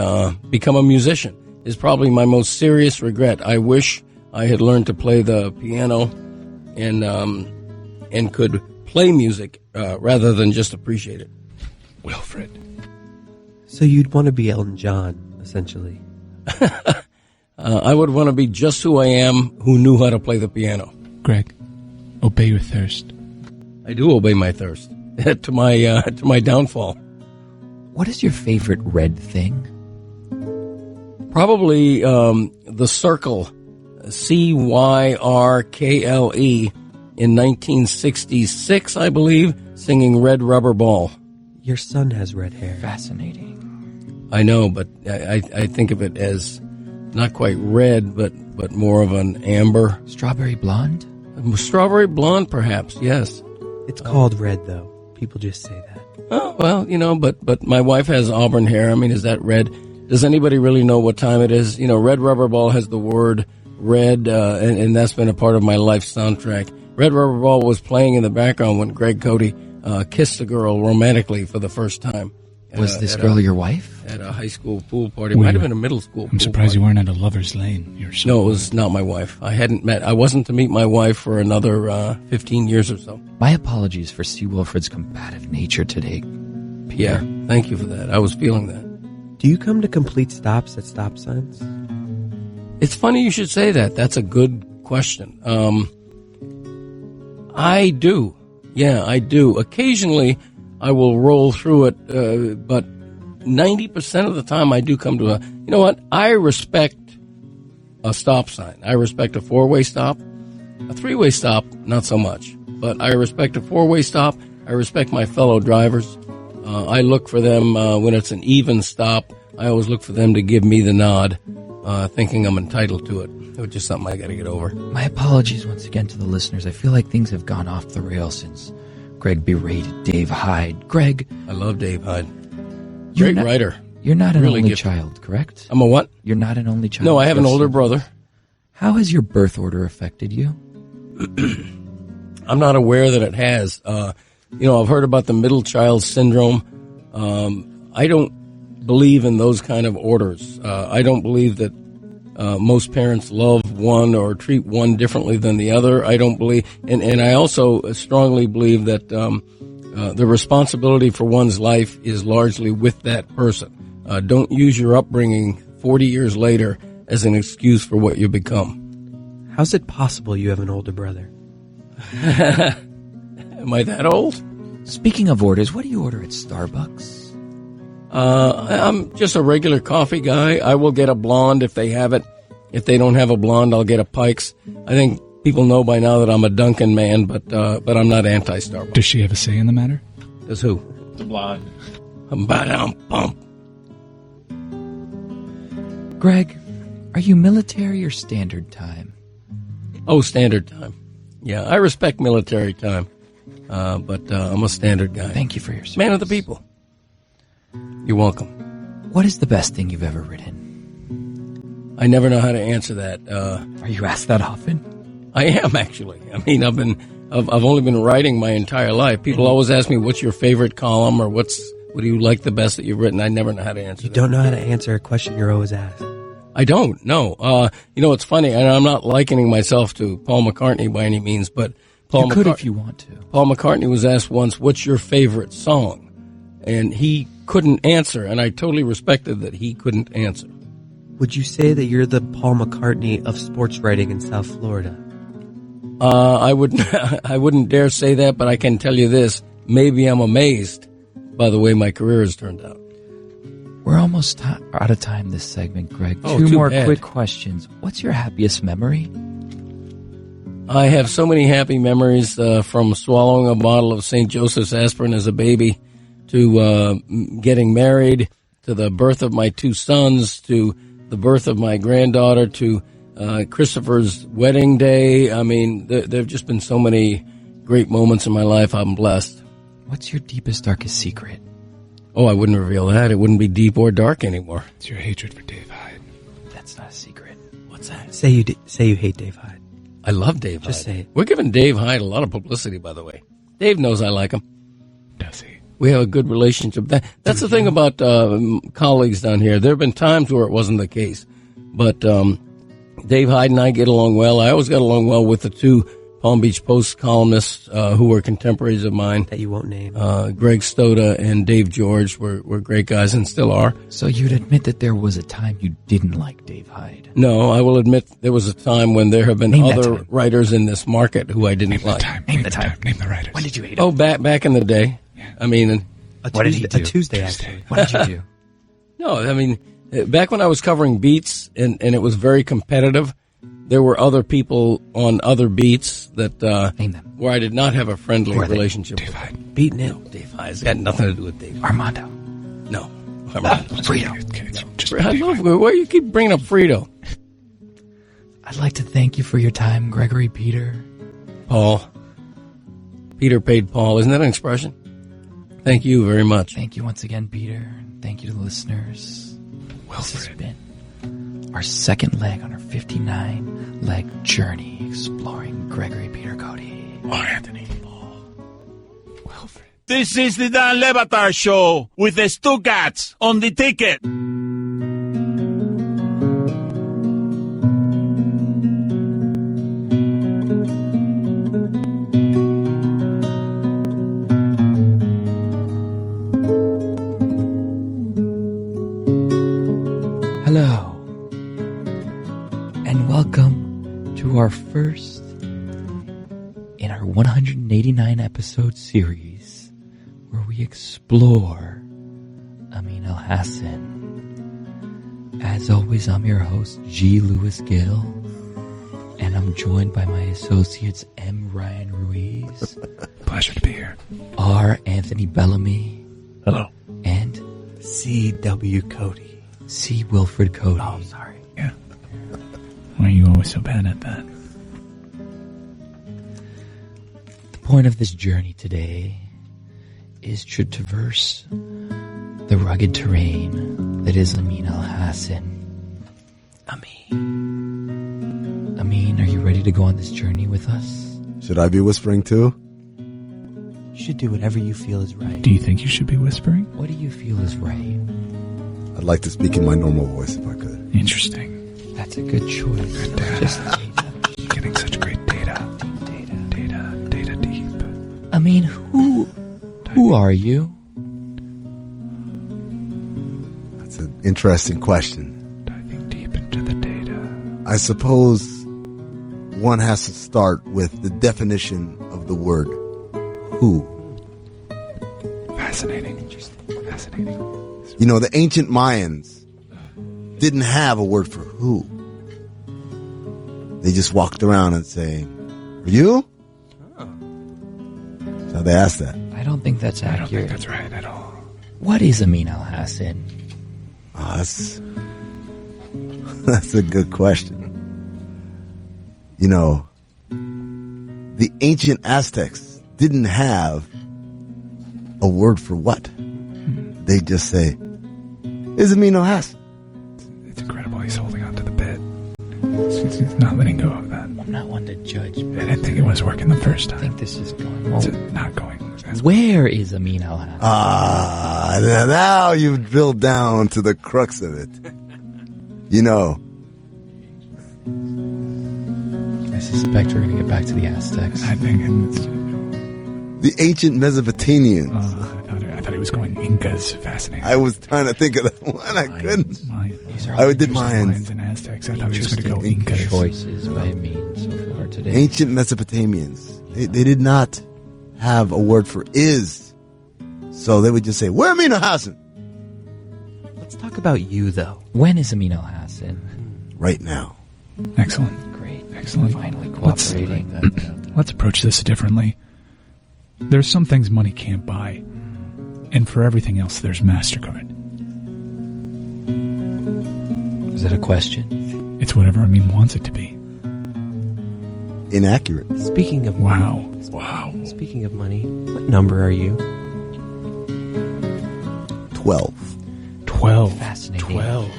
become a musician is probably my most serious regret. I wish I had learned to play the piano and could play music, rather than just appreciate it. Wilfred. So you'd want to be Elton John, essentially. I would want to be just who I am, who knew how to play the piano. Greg, obey your thirst. I do obey my thirst to my downfall. What is your favorite red thing? Probably the Circle, Cyrkle, in 1966, I believe, singing Red Rubber Ball. Your son has red hair. Fascinating. I know, but I think of it as not quite red, but more of an amber. Strawberry blonde? Strawberry blonde, perhaps, yes. It's called red, though. People just say that. Oh, well, but my wife has auburn hair. I mean, is that red? Does anybody really know what time it is? Red Rubber Ball has the word red, and that's been a part of my life soundtrack. Red Rubber Ball was playing in the background when Greg Cote kissed a girl romantically for the first time. Was this girl your wife? At a high school pool party. It might have been a middle school I'm surprised you weren't at a lover's lane. No, it was not my wife. I wasn't to meet my wife for another 15 years or so. My apologies for C. Wilfred's combative nature today, Peter. Yeah, thank you for that. I was feeling that. Do you come to complete stops at stop signs? It's funny you should say that. That's a good question. I do. Yeah, I do. Occasionally, I will roll through it, but 90% of the time I do come to I respect a stop sign. I respect a four-way stop. A three-way stop, not so much. But I respect a four-way stop. I respect my fellow drivers. I look for them when it's an even stop. I always look for them to give me the nod, thinking I'm entitled to it. It's just something I got to get over. My apologies once again to the listeners. I feel like things have gone off the rails since Greg berated Dave Hyde. Greg. I love Dave Hyde. Great writer. You're not an Really only gifted. child, correct? I'm a what? You're not an only child. No, I have an Yes. older brother. How has your birth order affected you? I'm not aware that it has. I've heard about the middle child syndrome. I don't believe in those kind of orders. I don't believe that most parents love one or treat one differently than the other. I don't believe, and I also strongly believe that the responsibility for one's life is largely with that person. Don't use your upbringing 40 years later as an excuse for what you become. How's it possible you have an older brother? Am I that old? Speaking of orders, what do you order at Starbucks? I'm just a regular coffee guy. I will get a blonde if they have it. If they don't have a blonde, I'll get a Pikes. I think people know by now that I'm a Dunkin' man, but I'm not anti-Starbucks. Does she have a say in the matter? Does who? The blonde. Ba-dum-bump. Greg, are you military or standard time? Oh, standard time. Yeah, I respect military time, but I'm a standard guy. Thank you for your service. Man of the people. You're welcome. What is the best thing you've ever written? I never know how to answer that. Are you asked that often? I am, actually. I mean, I've only been writing my entire life. People always ask me, what's your favorite column, or what do you like the best that you've written? I never know how to answer that. You don't know how to answer a question you're always asked. I don't, no. It's funny, and I'm not likening myself to Paul McCartney by any means, but You could if you want to. Paul McCartney was asked once, what's your favorite song? And he couldn't answer, and I totally respected that he couldn't answer. Would you say that you're the Paul McCartney of sports writing in South Florida? I wouldn't dare say that, but I can tell you this. Maybe I'm amazed by the way my career has turned out. We're almost out of time this segment, Greg. Oh, Two too more bad. quick questions. What's your happiest memory? I have so many happy memories from swallowing a bottle of St. Joseph's aspirin as a baby to getting married, to the birth of my two sons, to the birth of my granddaughter, to Christopher's wedding day. I mean, there have just been so many great moments in my life. I'm blessed. What's your deepest, darkest secret? Oh, I wouldn't reveal that. It wouldn't be deep or dark anymore. It's your hatred for Dave Hyde. That's not a secret. What's that? Say you hate Dave Hyde. I love Dave Hyde. Just say it. We're giving Dave Hyde a lot of publicity, by the way. Dave knows I like him. Does he? We have a good relationship. That's the thing about colleagues down here. There have been times where it wasn't the case. But Dave Hyde and I get along well. I always got along well with the two Palm Beach Post columnists who were contemporaries of mine. That you won't name. Greg Stoda and Dave George were great guys and still are. So you'd admit that there was a time you didn't like Dave Hyde? No, I will admit there was a time when there have been Name that other time. writers in this market who I didn't like. Name the time. Name the writers. When did you hate him? Oh, back in the day. I mean, What did he do? A Tuesday, actually. What did you do? no, I mean, back when I was covering beats and it was very competitive, there were other people on other beats that Name them. where I did not have a friendly Who are they? relationship Dave with. Hyde. Beating it. No, Dave Hyde. It's got nothing to do with Dave. Armando. No. Armando. Frito. Okay, it's just I Dave love Hyde. why you keep bringing up Frito. I'd like to thank you for your time, Gregory Peter. Paul. Peter paid Paul. Isn't that an expression? Thank you very much. Thank you once again, Peter. Thank you to the listeners. This has been our second leg on our 59-leg journey exploring Gregory Peter Cote. Anthony. Paul. Wilfred. This is the Dan Levatar Show with the Stuckats on the ticket. Hello, and welcome to our first in our 189 episode series where we explore Amin Al-Hassan. As always, I'm your host, G. Lewis Gill. And I'm joined by my associates M. Ryan Ruiz. Pleasure to be here. R. Anthony Bellamy. Hello. And C.W. Cote. C. Wilfred Cote. Oh, sorry. Yeah. Why are you always so bad at that? The point of this journey today is to traverse the rugged terrain that is Amin al-Hassan. Amin, are you ready to go on this journey with us? Should I be whispering too? You should do whatever you feel is right. Do you think you should be whispering? What do you feel is right? I'd like to speak in my normal voice if I could. Interesting. That's a good choice. Good data. Just You're getting such great data. Data deep. Amin, who are you? That's an interesting question. Diving deep into the data. I suppose one has to start with the definition of the word who. Fascinating. Interesting. Fascinating. You know, the ancient Mayans didn't have a word for who. They just walked around and saying, "Are you?" That's how they asked that. I don't think that's accurate. I don't think that's right at all. What is Amin al-Hassan? Oh, that's a good question. You know, the ancient Aztecs didn't have a word for what. They just say, "Is Amin al-Hassan?" It's incredible. He's holding on to the bed. He's not letting go of that. I'm not one to judge, but I didn't think it was working the first I time. think this is going well. It's not going. Where is Amin al-Hassan? Now you've drilled down to the crux of it. You know, I suspect we're going to get back to the Aztecs. I think it's... the ancient Mesopotamians. I thought he was going Incas. Fascinating. I was trying to think of that one. I couldn't. Mayans. I did Mayans. Mayans and Aztecs. I thought he was going to go Interesting Incas. choices by Amin so far today. Ancient Mesopotamians. They did not have a word for is. So they would just say, "Where Amin al-Hassan?" Let's talk about you, though. When is Amin al-Hassan? Right now. Excellent. Great. Excellent. Finally cooperating. Let's approach this differently. There's some things money can't buy. And for everything else, there's MasterCard. Is that a question? It's whatever Amin wants it to be. Inaccurate. Speaking of Wow. money, Speaking of money, what number are you? 12. 12. Fascinating. 12.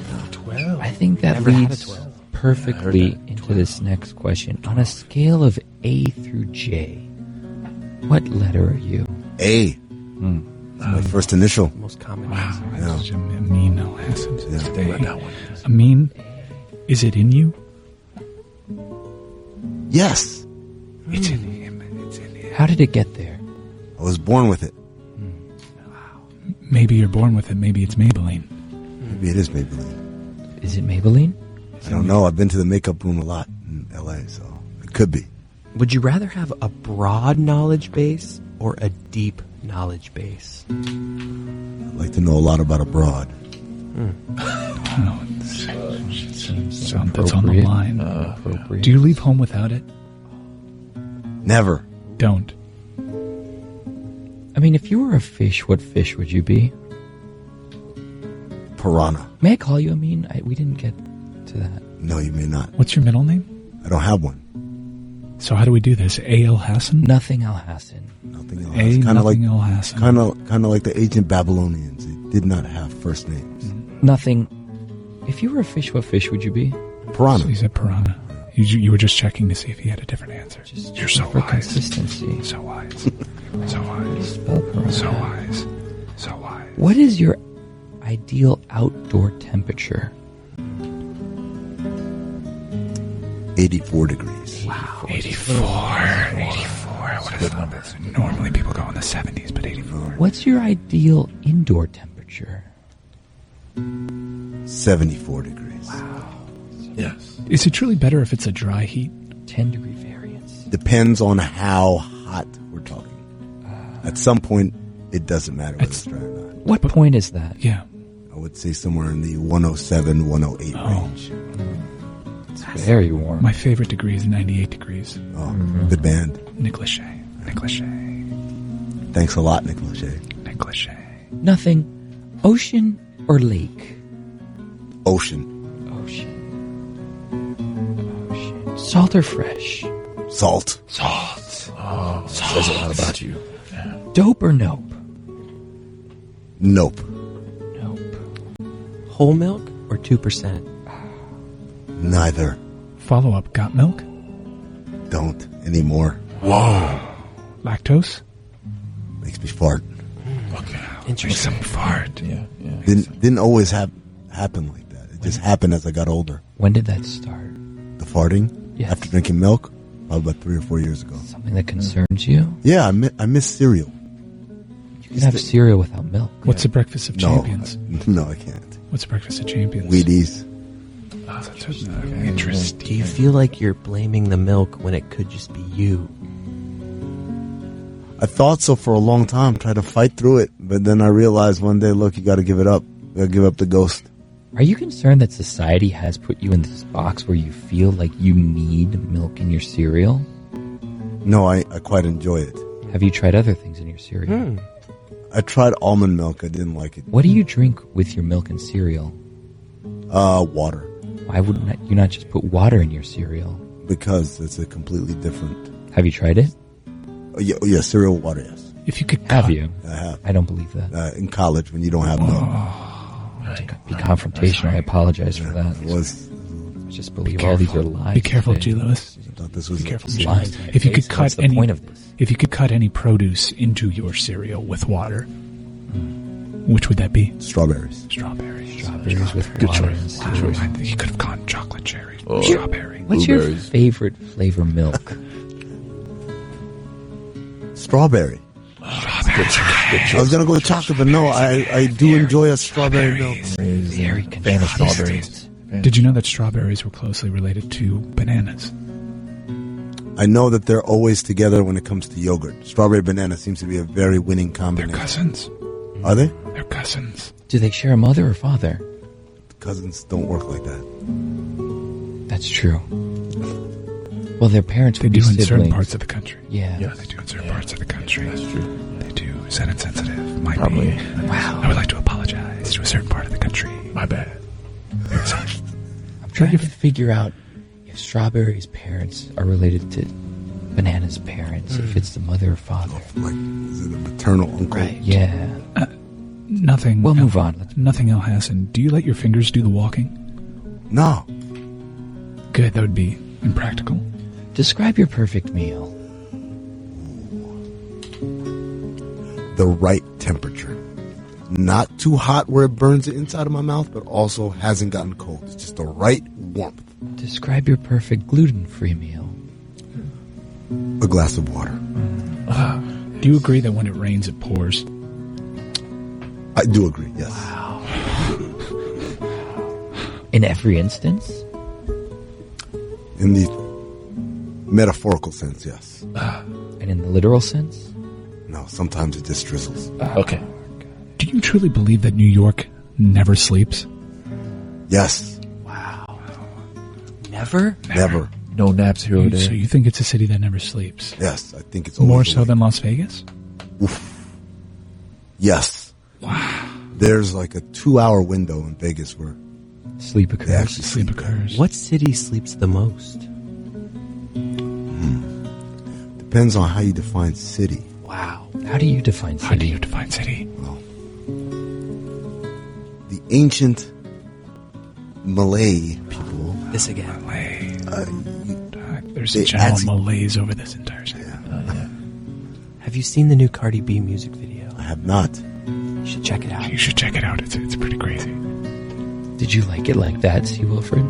I think that Never had a leads 12. perfectly into this next question. On a scale of A through J, what letter are you? A. My first initial. Most common Wow. answer. That's such Amin al-Hassan. Yeah. Amin, is it in you? Yes. It's in him. It's in him. How did it get there? I was born with it. Maybe you're born with it. Maybe it's Maybelline. Maybe it is Maybelline. Is it Maybelline? I don't know. I've been to the makeup room a lot in L.A., so it could be. Would you rather have a broad knowledge base or a deep knowledge base? I'd like to know a lot about abroad. Oh, Seems that's on the line. appropriate. Do you leave home without it? Never. Don't. I mean, if you were a fish, what fish would you be? Piranha. May I call you Amin? We didn't get to that. No, you may not. What's your middle name? I don't have one. So how do we do this? A. al-Hassan? Nothing al-Hassan. Nothing else. A. Kind of like Nothing al-Hassan. kind of like the ancient Babylonians. They did not have first names. Nothing. If you were a fish, what fish would you be? Piranha. So he said piranha. You were just checking to see if he had a different answer. You're so for wise. consistency. So wise. So wise. Spell piranha. So wise. So wise. What is your ideal outdoor temperature? 84 degrees. Wow. 84. 84. I would have thought this. Normally people go in the 70s, but 84. What's your ideal indoor temperature? 74 degrees. Wow. Yes. Is it truly better if it's a dry heat? 10-degree variance. Depends on how hot we're talking. At some point, it doesn't matter whether it's dry or not. What point is that? Yeah. I would say somewhere in the 107, 108 range. It's very warm. My favorite degree is 98 degrees. Oh, good band. Nick Lachey. Thanks a lot, Nick Lachey. Nothing. Ocean or lake? Ocean. Salt or fresh? Salt. Oh, says a lot about you. Dope or nope? Nope. Whole milk or 2%? Neither. Follow up. Got milk? Don't anymore. Whoa. Lactose? Makes me fart. Okay. Interesting. Fart. Yeah. Didn't always happen like that. It just happened as I got older. When did that start? The farting? Yes. After drinking milk? Probably about 3 or 4 years ago. Something that concerns you? Yeah, I miss cereal. You can have cereal without milk. What's the breakfast of champions? No, I can't. What's the breakfast of champions? Wheaties. Interesting. Do you feel like you're blaming the milk when it could just be you? I thought so for a long time, tried to fight through it, but then I realized one day, look, you gotta give it up. You gotta give up the ghost. Are you concerned that society has put you in this box where you feel like you need milk in your cereal? No, I quite enjoy it. Have you tried other things in your cereal? I tried almond milk, I didn't like it. What do you drink with your milk and cereal? Water. Why wouldn't you not just put water in your cereal? Because it's a completely different... Have you tried it? Yeah, cereal water, yes. If you could Have you? I have. I don't believe that. In college, when you don't have milk. To be confrontational, I apologize for that. It was... I just believe all these are lies. Be careful, today. G. Lewis. I thought this was... Be careful, It's G. lies. Lewis. If you could cut What's the point of this? If you could cut any produce into your cereal with water, which would that be? Strawberries. Strawberries. Strawberries with Good water. choice. Wow, Good choice. you could have gone chocolate cherries. Oh. Strawberry. What's your Blueberries. favorite flavor milk? Strawberry. I was gonna go with chocolate, but no, I do enjoy a strawberry milk. Very fan of strawberries. Did you know that strawberries were closely related to bananas? I know that they're always together when it comes to yogurt. Strawberry banana seems to be a very winning They're combination. cousins. Are they? They're cousins. Do they share a mother or father? Cousins don't work like that. That's true. Well, their parents They would do be in siblings. certain parts of the country. Yeah. Yeah. They do in certain parts of the country. That's true. They do. Is that insensitive? Might Probably. be. Wow. I would like to apologize to a certain part of the country. My bad. I'm trying to figure out if Strawberry's parents are related to Banana's parents, if it's the mother or father. Like, is it a maternal uncle? Right. Yeah. Nothing. We'll move on. Nothing, El Hassan. Do you let your fingers do the walking? No. Good. That would be impractical. Describe your perfect meal. The right temperature. Not too hot where it burns the inside of my mouth, but also hasn't gotten cold. It's just the right warmth. Describe your perfect gluten-free meal. A glass of water. Do you agree that when it rains, it pours? I do agree, yes. In every instance? In the metaphorical sense, yes. And in the literal sense? No, sometimes it just drizzles. Okay. Do you truly believe that New York never sleeps? Yes. Never? Never. No naps here or So there. you think it's a city that never sleeps? Yes, I think it's always More the so way. than Las Vegas? Oof. Yes. Wow. There's like a 2-hour window in Vegas where Sleep they occurs. actually Sleep occurs. What city sleeps the most? Depends on how you define city. Wow. How do you define How do city? you define city? The ancient Malay people, This again. There's They a general actually- malaise over this entire segment. Have you seen the new Cardi B music video? I have not. You should check it out. You should check it out. It's pretty crazy. Did you like it like that, C. Wilfred?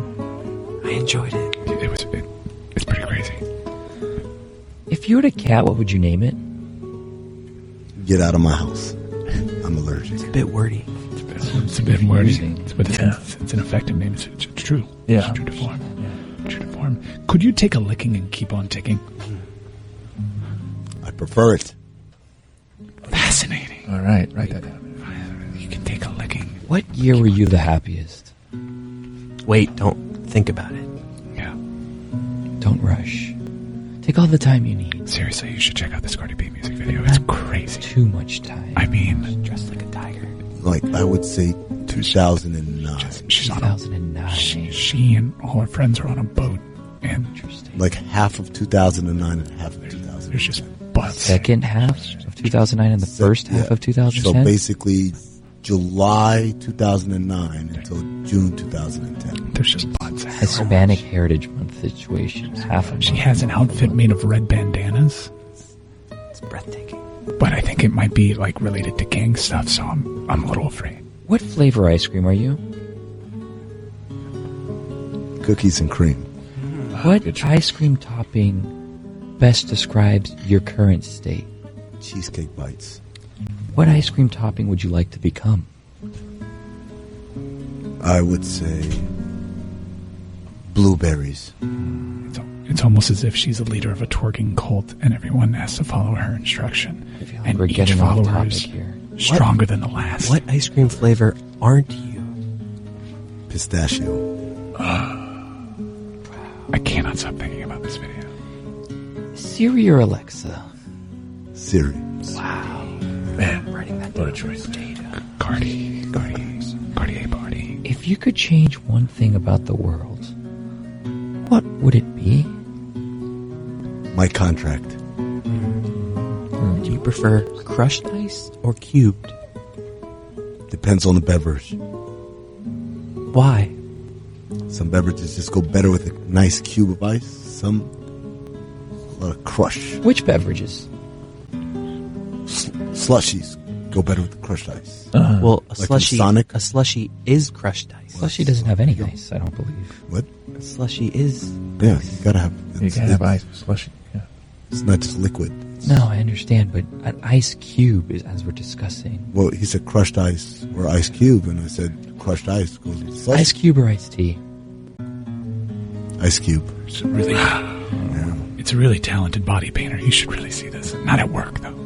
I enjoyed it. It's pretty crazy. If you had a cat, what would you name it? Get out of my house. I'm allergic. It's a bit wordy. It's a bit wordy, Confusing. but it's an effective name. It's true. Yeah. It's true to form. True to form. Could you take a licking and keep on ticking? I prefer it. Fascinating. All right. Write that down. You can take a licking. What year were you the happiest? Wait, don't think about it. Yeah. Don't rush. Take all the time you need. Seriously, you should check out this Cardi B music video. It's crazy. Too much time. I mean, dressed like a tiger. Like, I would say 2009. She's on 2009. She and all her friends are on a boat. And like half of 2009 and half of 2000. There's just butts. Second half of 2009 and the first half of 2010? So basically, July 2009 until June 2010. There's just butts. Hispanic Heritage Month situation. Half of She has an outfit made of red bandanas. It's breathtaking. But I think it might be like related to gang stuff, so I'm a little afraid. What flavor ice cream are you? Cookies and cream. What ice cream topping best describes your current state? Cheesecake bites. What ice cream topping would you like to become? I would say blueberries. It's almost as if she's a leader of a twerking cult and everyone has to follow her instruction. And we're each getting off follower topic is here. stronger than the last. What ice cream flavor aren't you? Pistachio. I cannot stop thinking about this video. Siri or Alexa? Siri. Wow. Man, Writing that what a down. choice. Cardi A party. If you could change one thing about the world, what would it be? My contract. Do you prefer crushed ice or cubed? Depends on the beverage. Why? Some beverages just go better with a nice cube of ice. Some, a lot of crush. Which beverages? Slushies go better with the crushed ice. Well, a Like from slushie. Sonic? A slushie is crushed ice. Slushy doesn't have any ice, I don't believe. What? A slushie is. Yeah, you gotta have. You can have ice with slushy. Yeah. It's not just liquid. No, I understand, but an ice cube is, as we're discussing. Well, he said crushed ice or ice cube, and I said crushed ice goes with slushy. Ice cube or iced tea? Ice cube. It's really, it's a really talented body painter. You should really see this. Not at work, though.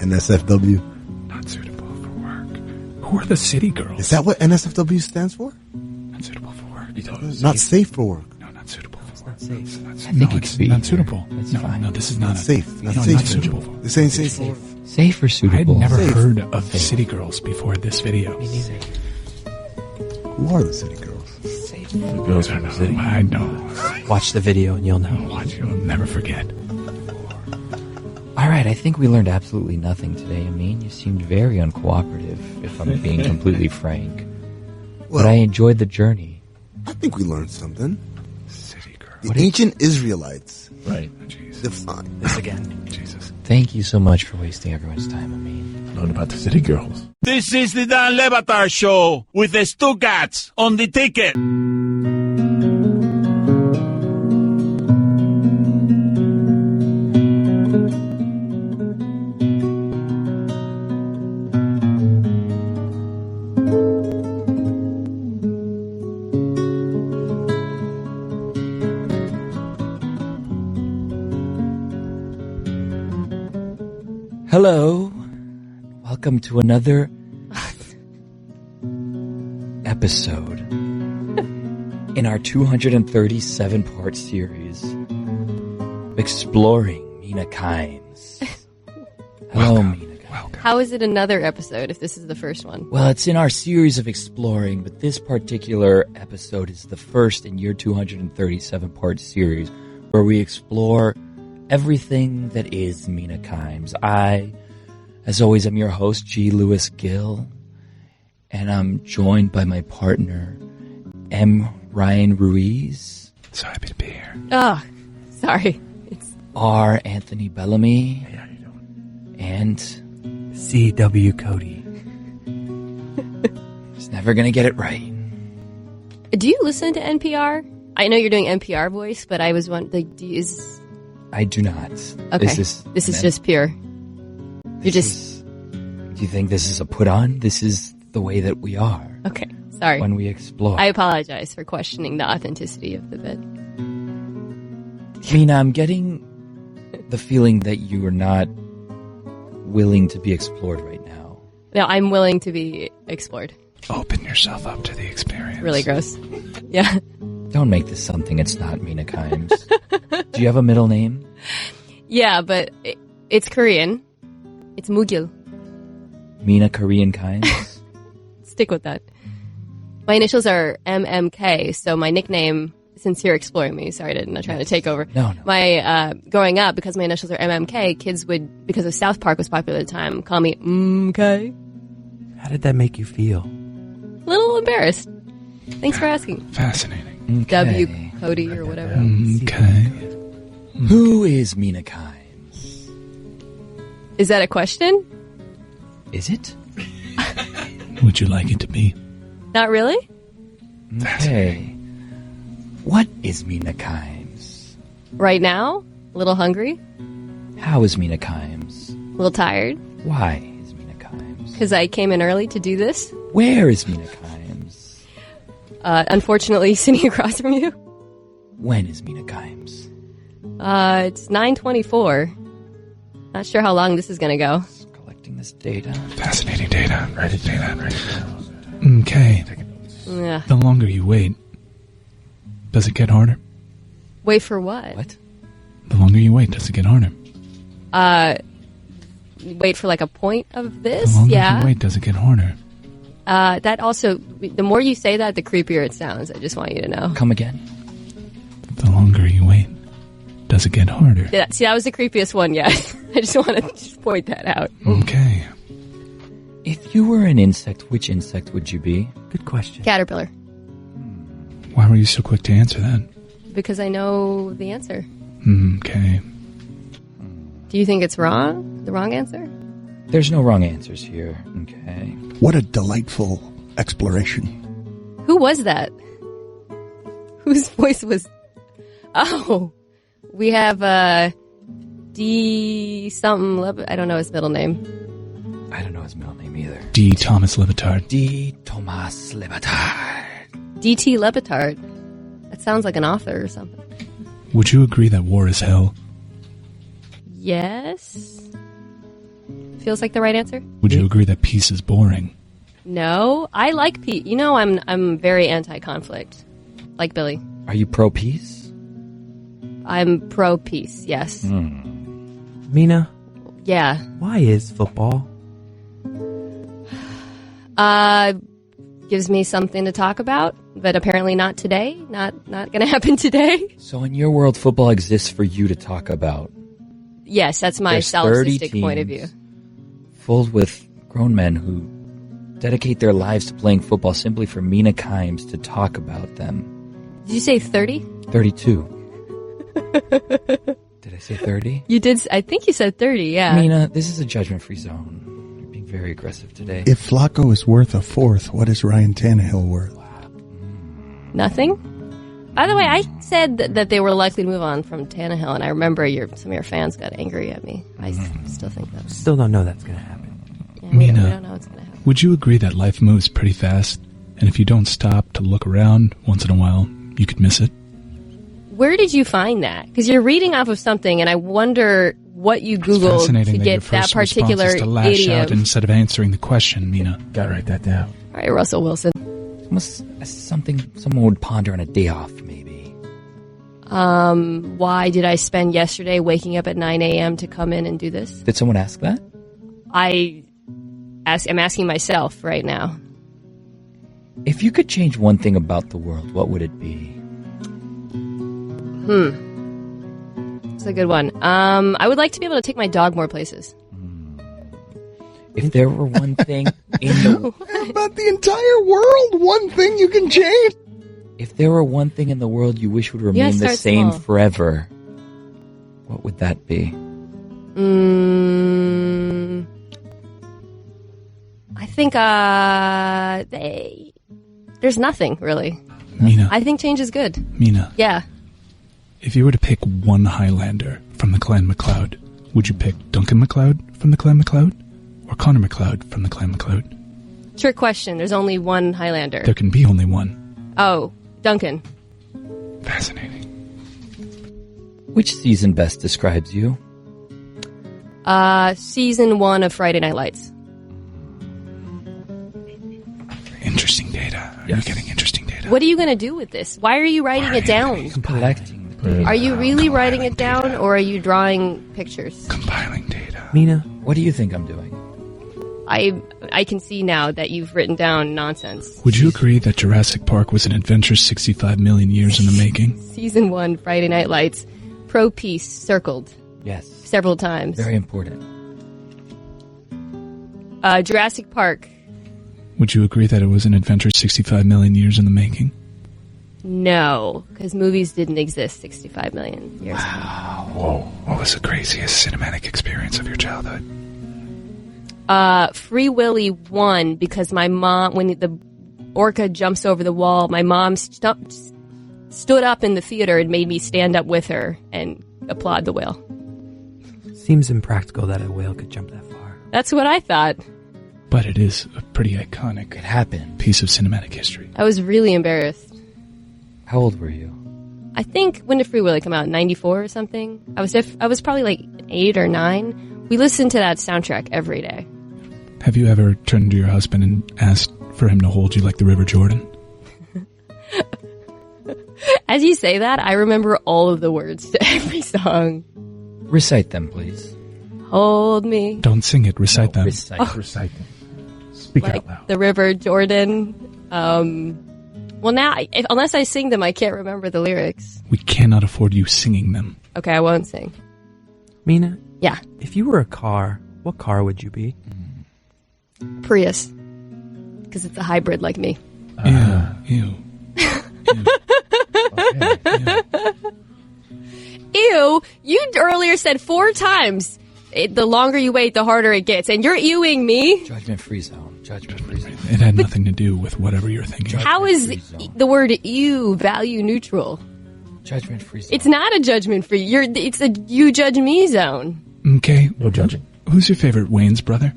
NSFW. Not suitable for work. Who are the city girls? Is that what NSFW stands for? Not suitable for work. Not safe for work. No, not suitable for work. Not safe. I think it could be. Not suitable. That's no, fine. no, this is not Safe. Not no, safe. not suitable. This ain't safe for work. Safe or I had suitable? never Safe. heard of city girls before this video. Me neither. Who are the city girls? Safe. The girls from the city. I know. Watch the video and you'll know. Watch, you'll never forget. All right, I think we learned absolutely nothing today, Amin. You seemed very uncooperative, if I'm being completely frank. Well, But I enjoyed the journey. I think we learned something. City girl. The ancient Israelites Right. Jesus. defined. This again. Jesus. Thank you so much for wasting everyone's time, Amin. Learn about the city girls. This is the Dan Levatar Show with the Stucats on the ticket. Hello. Welcome to another episode in our 237-part series exploring Mina Kimes. Hello, Mina. How is it another episode if this is the first one? Well, it's in our series of exploring, but this particular episode is the first in your 237-part series where we explore everything that is Mina Kimes. I, as always, am your host, G. Lewis Gill, and I'm joined by my partner, M. Ryan Ruiz. So happy to be here. Oh, sorry. It's R. Anthony Bellamy. Hey, how you doing? And C.W. Cody. he's never going to get it right. Do you listen to NPR? I know you're doing NPR voice, but I was wondering, I do not. okay. This is just pure. You're just Do you think this is a put on? This is the way that we are okay. Sorry. when we explore. I apologize for questioning the authenticity of the bit. Mina, I'm getting the feeling that you are not willing to be explored right now. No, I'm willing to be explored. Open yourself up to the experience. Really gross. Yeah. Don't make this something it's not, Mina Kimes. Do you have a middle name? Yeah, but it's Korean. It's Mugil. Mina Korean Kimes? Stick with that. My initials are MMK, so my nickname, since you're exploring me, sorry, I'm not trying to take over. No. My, growing up, because my initials are MMK, kids would, because of South Park was popular at the time, call me MK. How did that make you feel? A little embarrassed. Thanks for asking. Fascinating. W. Cody or whatever. Okay. Who is Mina Kimes? Is that a question? Is it? Would you like it to be? Not really? Okay. What is Mina Kimes? Right now? A little hungry? How is Mina Kimes? A little tired? Why is Mina Kimes? Because I came in early to do this. Where is Mina Kimes? Unfortunately, sitting across from you. When is Mina Kimes? It's 9:24. Not sure how long this is going to go. Just collecting this data. Fascinating data. Write it down. Okay. Yeah. The longer you wait, does it get harder? Wait for what? What? The longer you wait, does it get harder? Wait for like a point of this? The longer Yeah. you wait, does it get harder? That also, the more you say that, the creepier it sounds. I just want you to know. Come again. The longer you wait, does it get harder? Yeah, see, that was the creepiest one yet. I just want to just point that out. Okay. If you were an insect, which insect would you be? Good question. Caterpillar. Why were you so quick to answer that? Because I know the answer. Okay. Do you think it's wrong? The wrong answer? There's no wrong answers here. Okay. What a delightful exploration. Who was that? Whose voice was... Oh, we have D something... I don't know his middle name. I don't know his middle name either. D. Thomas Levitard. D. Thomas Levitard. D.T. Lebitard. That sounds like an author or something. Would you agree that war is hell? Yes. Feels like the right answer? Would you agree that peace is boring? No, I like peace. You know, I'm very anti-conflict, like Billy. Are you pro-peace? I'm pro-peace. Yes. Mina, Yeah. why is football? Gives me something to talk about, but apparently not today. Not going to happen today. So in your world, football exists for you to talk about. Yes, that's my There's 30 solipsistic point of view. teams Filled with grown men who dedicate their lives to playing football simply for Mina Kimes to talk about them. Did you say 30? 32. Did I say 30? You did. I think you said 30. Yeah. Mina, this is a judgment-free zone. You're being very aggressive today. If Flacco is worth a fourth, what is Ryan Tannehill worth? Nothing. By the way, I said that they were likely to move on from Tannehill, and I remember some of your fans got angry at me. I still think that. Still don't know that's going to happen. Yeah, Mina, we don't know what's going to happen. Would you agree that life moves pretty fast, and if you don't stop to look around once in a while, you could miss it? Where did you find that? Because you're reading off of something, and I wonder what you It's Googled fascinating to that get your that first response particular is to lash idiom. out instead of answering the question, Mina. Gotta write that down. All right, Russell Wilson. Almost something someone would ponder on a day off, maybe. Why did I spend yesterday waking up at 9 a.m. to come in and do this? Did someone ask that? I'm asking myself right now. If you could change one thing about the world, what would it be? It's a good one. I would like to be able to take my dog more places. If there were one thing in the About the entire world, one thing you can change. if there were one thing in the world you wish would remain the start same small. forever, what would that be? I think there's nothing really. Mina, I think change is good. Mina, Yeah. if you were to pick one Highlander from the Clan MacLeod, would you pick Duncan MacLeod from the Clan MacLeod or Connor MacLeod from the Clan MacLeod? Trick question. There's only one Highlander. There can be only one. Oh, Duncan. Fascinating. Which season best describes you? Season 1 of Friday Night Lights. Interesting data. Are you getting interesting data? What are you going to do with this? Why are you writing it down? Collecting. Are you really writing it down, or are you drawing pictures? Compiling data. Mina, what do you think I'm doing? I can see now that you've written down nonsense. Would you agree that Jurassic Park was an adventure 65 million years in the making? Season 1, Friday Night Lights, pro piece circled. Yes. Several times. Very important. Jurassic Park. Would you agree that it was an adventure 65 million years in the making? No, because movies didn't exist 65 million years ago. Whoa. What was the craziest cinematic experience of your childhood? Free Willy won because my mom, when the orca jumps over the wall, my mom stood up in the theater and made me stand up with her and applaud the whale. seems impractical that a whale could jump that far. That's what I thought. But it is a pretty iconic piece of cinematic history. I was really embarrassed. How old were you? I think, when did Free Willy come out? 94 or something? I was probably like 8 or 9. We listened to that soundtrack every day. Have you ever turned to your husband and asked for him to hold you like the River Jordan? As you say that, I remember all of the words to every song. Recite them, please. Hold me. Don't sing it. Recite them. Recite them. Speak like out loud. The River Jordan. Well, now, unless I sing them, I can't remember the lyrics. We cannot afford you singing them. Okay, I won't sing. Mina? Yeah. If you were a car, what car would you be? Prius. Because it's a hybrid like me. Ew. Ew, you earlier said 4 times. The longer you wait, the harder it gets. And you're ewing me? Judgment-free zone. Judgment-free zone. It had nothing to do with whatever you're thinking. How is the word ew value neutral? Judgment-free zone. It's not a judgment-free. It's a you judge me zone. Okay. No judging. Who's your favorite Wayne's brother?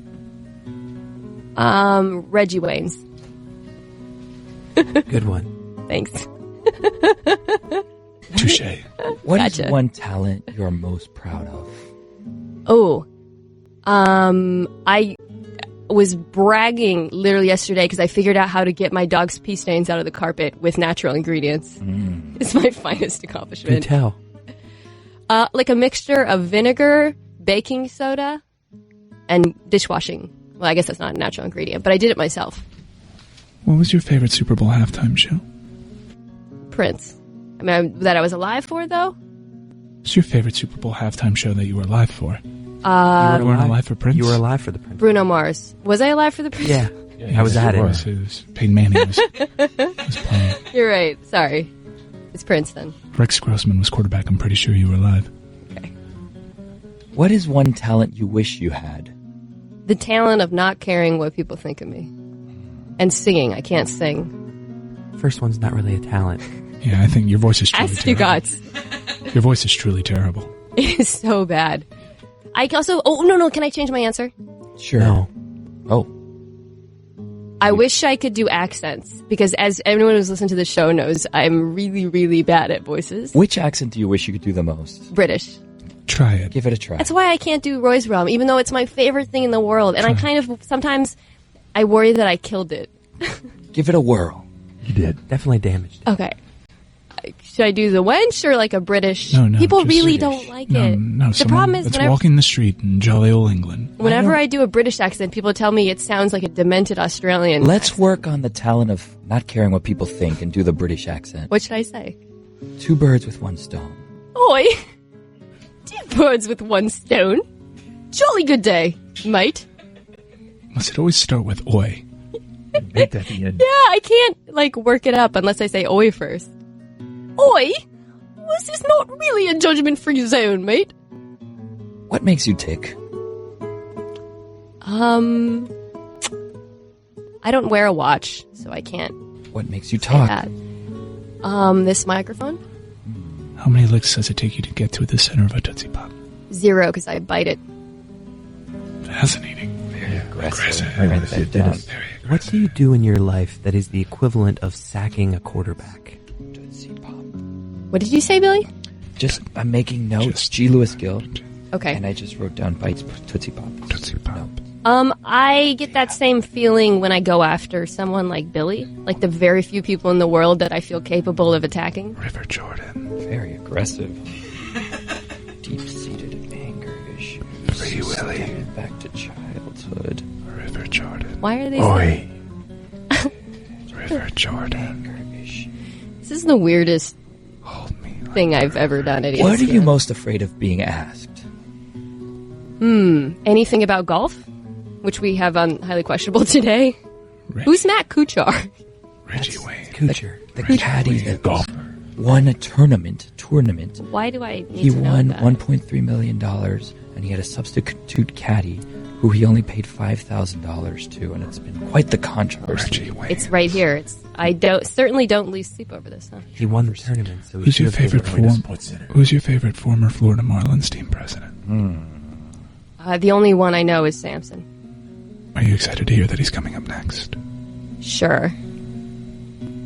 Reggie Wayne's. Good one. Thanks. Touche. What is Gotcha. one talent you're most proud of? Oh, I was bragging literally yesterday because I figured out how to get my dog's pee stains out of the carpet with natural ingredients. It's my finest accomplishment. Good tell. Like a mixture of vinegar, baking soda, and dishwashing. Well, I guess that's not a natural ingredient, but I did it myself. What was your favorite Super Bowl halftime show? Prince. I mean, that I was alive for, though? What's your favorite Super Bowl halftime show that you were alive for? You weren't alive for Prince? You were alive for the Prince. Bruno Mars. Was I alive for the Prince? Yeah. I was at it. It was Peyton Manning was playing. You're right. Sorry. It's Prince, then. Rex Grossman was quarterback. I'm pretty sure you were alive. Okay. What is one talent you wish you had? The talent of not caring what people think of me. And singing. I can't sing. First one's not really a talent. Yeah, I think your voice is truly Ask you terrible. gods. Your voice is truly terrible. It is so bad. I also... Oh, no. Can I change my answer? Sure. No. Oh. I wish I could do accents. Because as everyone who's listened to the show knows, I'm really, really bad at voices. Which accent do you wish you could do the most? British. Try it. Give it a try. That's why I can't do Roy's Realm, even though it's my favorite thing in the world. And I kind of... Sometimes I worry that I killed it. Give it a whirl. You did. Definitely damaged. Okay. Should I do the wench or like a British? No, People just really British. don't like No, it. no. The problem is it's whenever, walking the street in jolly old England. whenever I do a British accent, people tell me it sounds like a demented Australian. Let's work on the talent of not caring what people think and do the British accent. What should I say? 2 birds with 1 stone. Oi! 2 birds with 1 stone. Jolly good day, mate. Must it always start with oi? Baked at the end. Yeah, I can't like work it up unless I say oi first. Oi! This is not really a judgment-free zone, mate. What makes you tick? I don't wear a watch, so I can't What makes you say talk? that. This microphone? How many licks does it take you to get to the center of a Tootsie Pop? 0, because I bite it. Fascinating. Very aggressive. I want to see a dentist. What do you do in your life that is the equivalent of sacking a quarterback? Tootsie Pop. What did you say, Billy? I'm making notes. G. Lewis Guild. Okay. And I just wrote down bites Tootsie Pop. Tootsie Pop. I get that same feeling when I go after someone like Billy, like the very few people in the world that I feel capable of attacking. River Jordan. Very aggressive. Deep-seated anger issues. Free Willy. Back to childhood. River Jordan. Why are they Oi. River Jordan. This is the weirdest thing I've ever done. What are you most afraid of being asked? Anything about golf? Which we have on Highly Questionable today. Who's Matt Kuchar? Reggie Wayne. Kuchar. The caddy that won a tournament. Why do I need He to know won that? $1.3 million, and he had a substitute caddy who he only paid $5,000 to, and it's been quite the controversy. It's right here. I certainly don't lose sleep over this. Huh? He won the tournament. So Who's your favorite former Florida Marlins team president? The only one I know is Samson. Are you excited to hear that he's coming up next? Sure.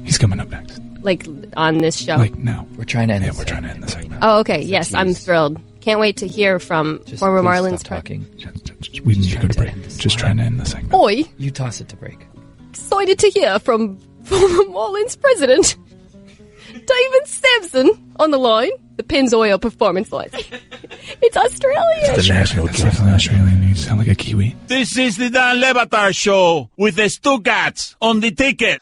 He's coming up next. Like on this show. Like now. We're trying to end we're trying to end the segment. Oh, okay. Yes, I'm thrilled. Can't wait to hear from former Marlins. Talking. We need to go to break. Just trying to end the segment. Oi! You toss it to break. Excited to hear from former Marlins president David Sampson on the line. The Pennzoil performance line. It's Australian. It's the national definitely Australian. You sound like a Kiwi. This is the Dan Le Batard Show with the Stugatz on the ticket.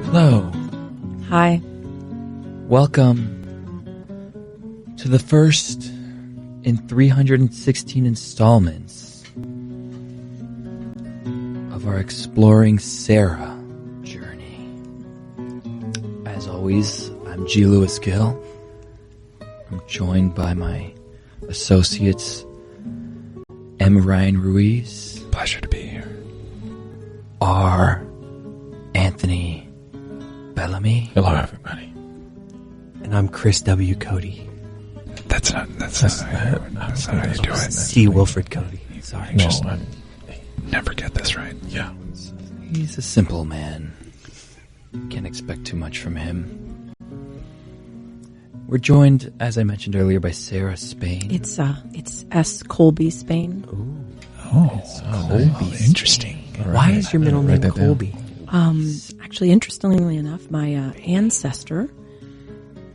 Hello. Hi. Welcome to the first in 316 installments of our Exploring Sarah journey. As always, I'm G. Lewis Gill. I'm joined by my associates, M. Ryan Ruiz. Pleasure to be here. R. Anthony Bellamy. Hello, everybody. And I'm Chris W. Cody. That's not how you do it. C. Wilfred Cody. Sorry. Just never get this right. Yeah. He's a simple man. Can't expect too much from him. We're joined, as I mentioned earlier, by Sarah Spain. It's S. Colby Spain. Colby interesting. Why is your middle name Colby? Actually, interestingly enough, my ancestor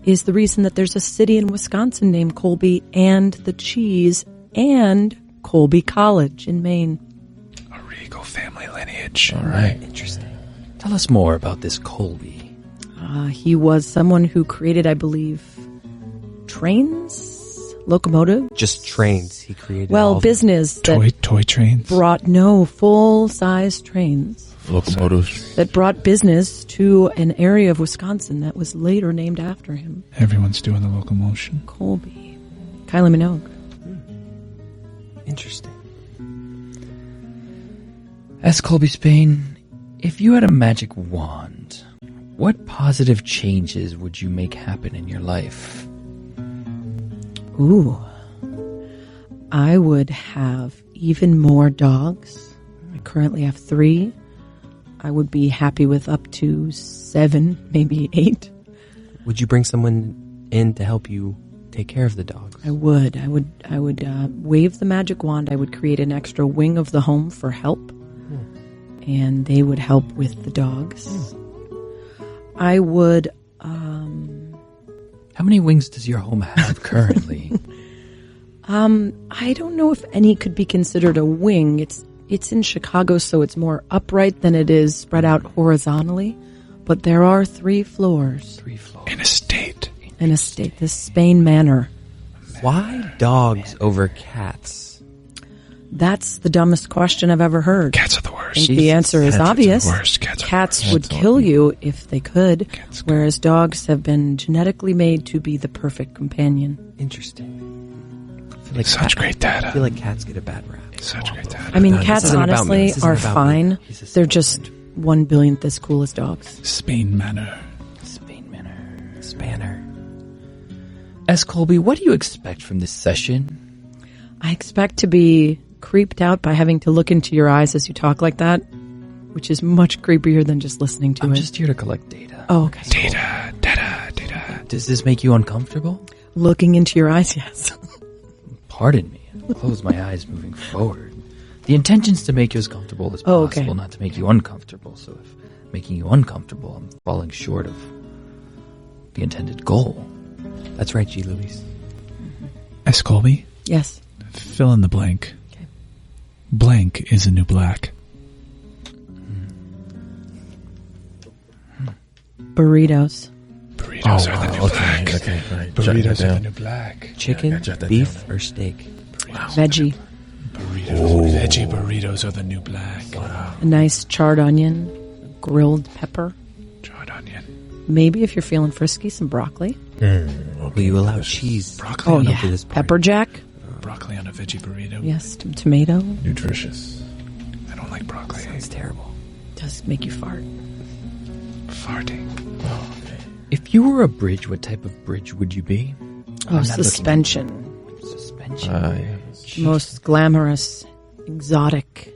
is the reason that there's a city in Wisconsin named Colby, and the cheese, and Colby College in Maine. A regal family lineage. All right. Interesting. Tell us more about this Colby. He was someone who created, I believe, trains, locomotive. Just trains. He created. Well, business toy trains. Brought full-size trains. Locomotives. That brought business to an area of Wisconsin that was later named after him. Everyone's doing the locomotion. Colby. Kylie Minogue. Interesting. As Colby Spain, if you had a magic wand, what positive changes would you make happen in your life? Ooh. I would have even more dogs. I currently have 3. I would be happy with up to 7, maybe 8. Would you bring someone in to help you take care of the dogs? I would. I would wave the magic wand. I would create an extra wing of the home for help. And they would help with the dogs. I would... How many wings does your home have currently? I don't know if any could be considered a wing. It's in Chicago, so it's more upright than it is spread out horizontally. But there are 3 floors. 3 floors. In a state. In a state. The Spain Manor. Why dogs over cats? That's the dumbest question I've ever heard. Cats are the worst. I think the answer is obvious. Cats would kill you if they could, whereas dogs have been genetically made to be the perfect companion. Interesting. I feel like Such great data. I feel like cats get a bad rap. Such great data. I mean, cats honestly are fine. They're just 1/1000th as cool as dogs. Spain Manor. Spanner. S. Colby, what do you expect from this session? I expect to be creeped out by having to look into your eyes as you talk like that, which is much creepier than just listening to it. I'm just here to collect data. Oh, okay. Data. Does this make you uncomfortable? Looking into your eyes, yes. Pardon me. I'll close my eyes moving forward. The intention's to make you as comfortable as possible, not to make you uncomfortable. So if making you uncomfortable, I'm falling short of the intended goal. That's right, G. Louise. S. Colby? Yes. Fill in the blank. Okay. Blank is a new black. Burritos. Burritos are the new black. Okay, right. Burritos are the new black. Chicken, beef, or steak? Veggie. Veggie burritos are the new black. Wow. A nice charred onion. Grilled pepper. Charred onion. Maybe if you're feeling frisky, some broccoli. Will you allow cheese? Broccoli. Oh, on yeah. this Pepper jack. Broccoli on a veggie burrito. Yes. Tomato. Nutritious. I don't like broccoli. Sounds terrible. Does make you fart. Farting. If you were a bridge, what type of bridge would you be? Oh, suspension. Suspension. Most glamorous, exotic,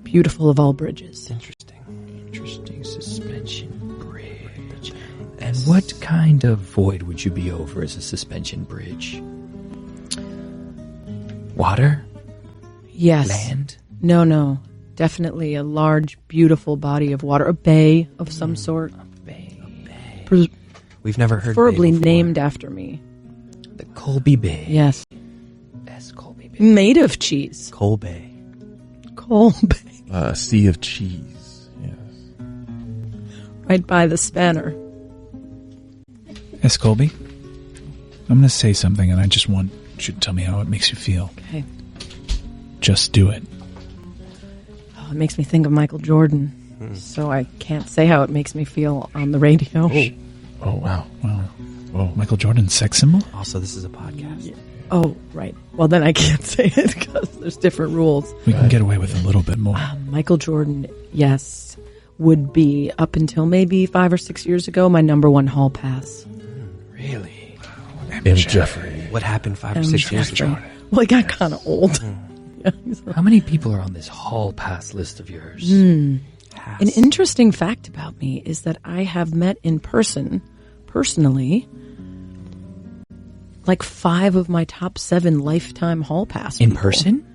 beautiful of all bridges. Interesting suspension bridge. And what kind of void would you be over as a suspension bridge? Water? Yes. Land? No. Definitely a large, beautiful body of water. A bay of some sort. We've never heard Preferably bay before. named after me. The Colby Bay. Yes. S. Colby Bay. Made of cheese. Coal Bay. Coal Bay. Sea of cheese. Yes. Right by the spanner. S. Colby, I'm going to say something, and I just want you to tell me how it makes you feel. Okay. Just do it. Oh, it makes me think of Michael Jordan. So I can't say how it makes me feel on the radio. Oh, wow. Whoa. Michael Jordan's sex symbol? Also, this is a podcast. Oh, right. Well, then I can't say it because there's different rules. We can get away with a little bit more. Michael Jordan, yes, would be, up until maybe 5 or 6 years ago, my number one hall pass. Really? M. Jeffrey. What happened 5 or 6 years ago? Well, he got kind of old. How many people are on this hall pass list of yours? An interesting fact about me is that I have met in person, personally, like 5 of my top 7 lifetime hall pass In people. person?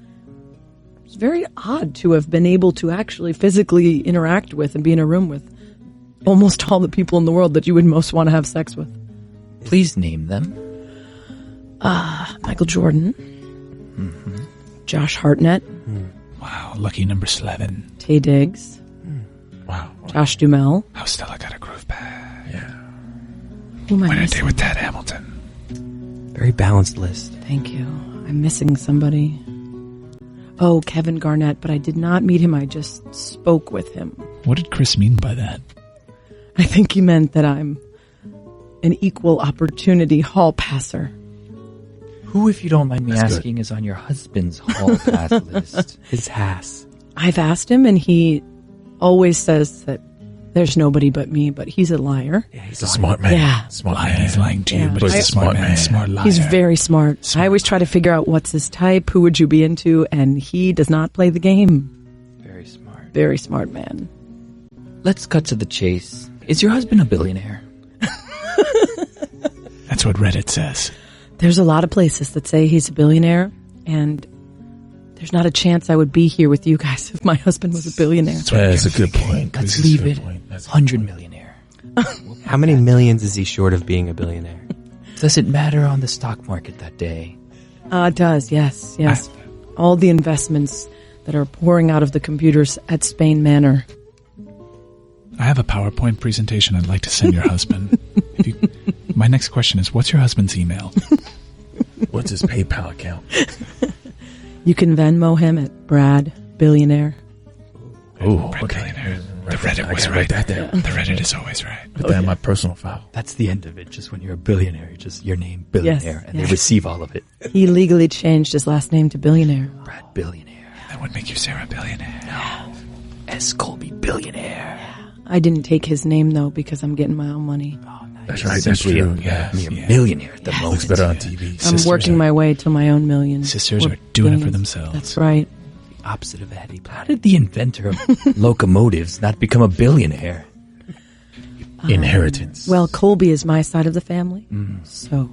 It's very odd to have been able to actually physically interact with and be in a room with almost all the people in the world that you would most want to have sex with. Please name them. Michael Jordan. Josh Hartnett. Wow, lucky number 11. Tay Diggs. Wow. Josh Duhamel. How Stella got a groove pad. Yeah. Who am I Went a missing? day with Tad Hamilton. Very balanced list. Thank you. I'm missing somebody. Oh, Kevin Garnett, but I did not meet him. I just spoke with him. What did Chris mean by that? I think he meant that I'm an equal opportunity hall passer. Who, if you don't mind me That's asking, is on your husband's hall pass list? His Haas. I've asked him, and he always says that there's nobody but me, but he's a liar. Yeah, He's a smart man. Yeah. Smart Lying. man. He's lying to you, Yeah. but he's a smart man. Smart liar. He's very smart. I always try to figure out what's his type, who would you be into, and he does not play the game. Very smart. Very smart man. Let's cut to the chase. Is your husband a billionaire? That's what Reddit says. There's a lot of places that say he's a billionaire, and there's not a chance I would be here with you guys if my husband was a billionaire. That's a good point. Let's That's a leave good it. point. That's a 100 good millionaire. How many millions is he short of being a billionaire? Does it matter on the stock market that day? It does, yes. All the investments that are pouring out of the computers at Spain Manor. I have a PowerPoint presentation I'd like to send your husband. My next question is, what's your husband's email? What's his PayPal account? You can Venmo him at Brad Billionaire. Oh, Billionaire. The Reddit was right. The Reddit is always right. Put that in my personal file. That's the end of it. Just when you're a billionaire, just your name, billionaire, and yes. they receive all of it. He legally changed his last name to Billionaire. Brad Billionaire. That would make you Sarah Billionaire. No. S. Colby Billionaire. I didn't take his name, though, because I'm getting my own money. Oh, That's right. That's Simply true. a millionaire at the moment. Looks better on TV. I'm working my way to my own million. Sisters Or are doing it for billions. themselves. That's right. The opposite of Eddie. How did the inventor of locomotives not become a billionaire? Inheritance. Well, Colby is my side of the family. So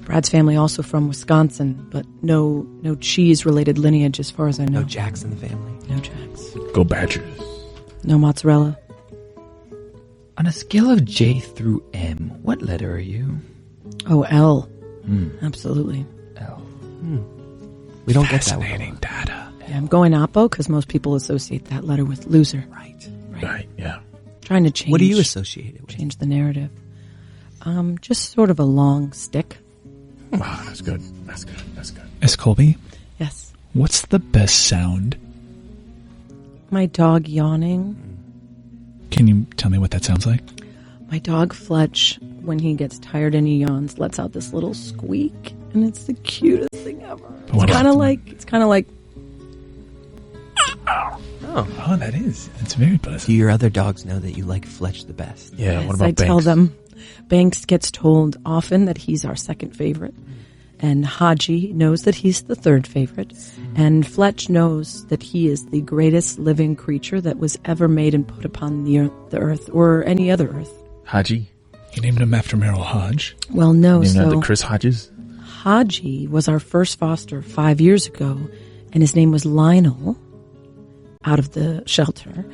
Brad's family also from Wisconsin, but no cheese-related lineage as far as I know. No Jacks in the family. No Jacks. Go Badgers. No mozzarella. On a scale of J through M, what letter are you? Oh, L. Absolutely. L. We don't get that Fascinating data. Yeah, I'm going Oppo because most people associate that letter with loser. Right, yeah. Trying to change. What do you associate it with? Change the narrative. Just sort of a long stick. Wow, that's good. That's good. That's good. S. Colby, Yes. what's the best sound? My dog yawning. Can you tell me what that sounds like? My dog Fletch, when he gets tired and he yawns, lets out this little squeak, and it's the cutest thing ever. What It's kind of like. Oh, that is. It's very pleasant. Do your other dogs know that you like Fletch the best? Yeah, Yes, what about I Banks? tell them. Banks gets told often that he's our second favorite, and Haji knows that he's the third favorite, and Fletch knows that he is the greatest living creature that was ever made and put upon the earth or any other earth. Haji? You named him after Merrill Hodge. Well, no, Named after so Chris Hodges? Haji was our first foster 5 years ago, and his name was Lionel, out of the shelter.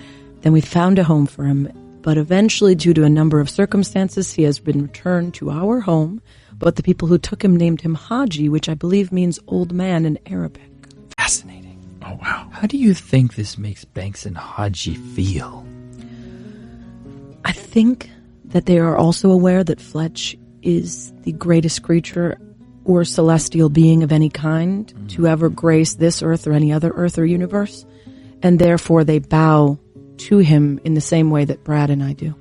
Then we found a home for him, but eventually, due to a number of circumstances, he has been returned to our home, but the people who took him named him Haji, which I believe means old man in Arabic. Fascinating. Oh, wow. How do you think this makes Banks and Haji feel? I think that they are also aware that Fletch is the greatest creature or celestial being of any kind to ever grace this earth or any other earth or universe, and therefore they bow to him in the same way that Brad and I do.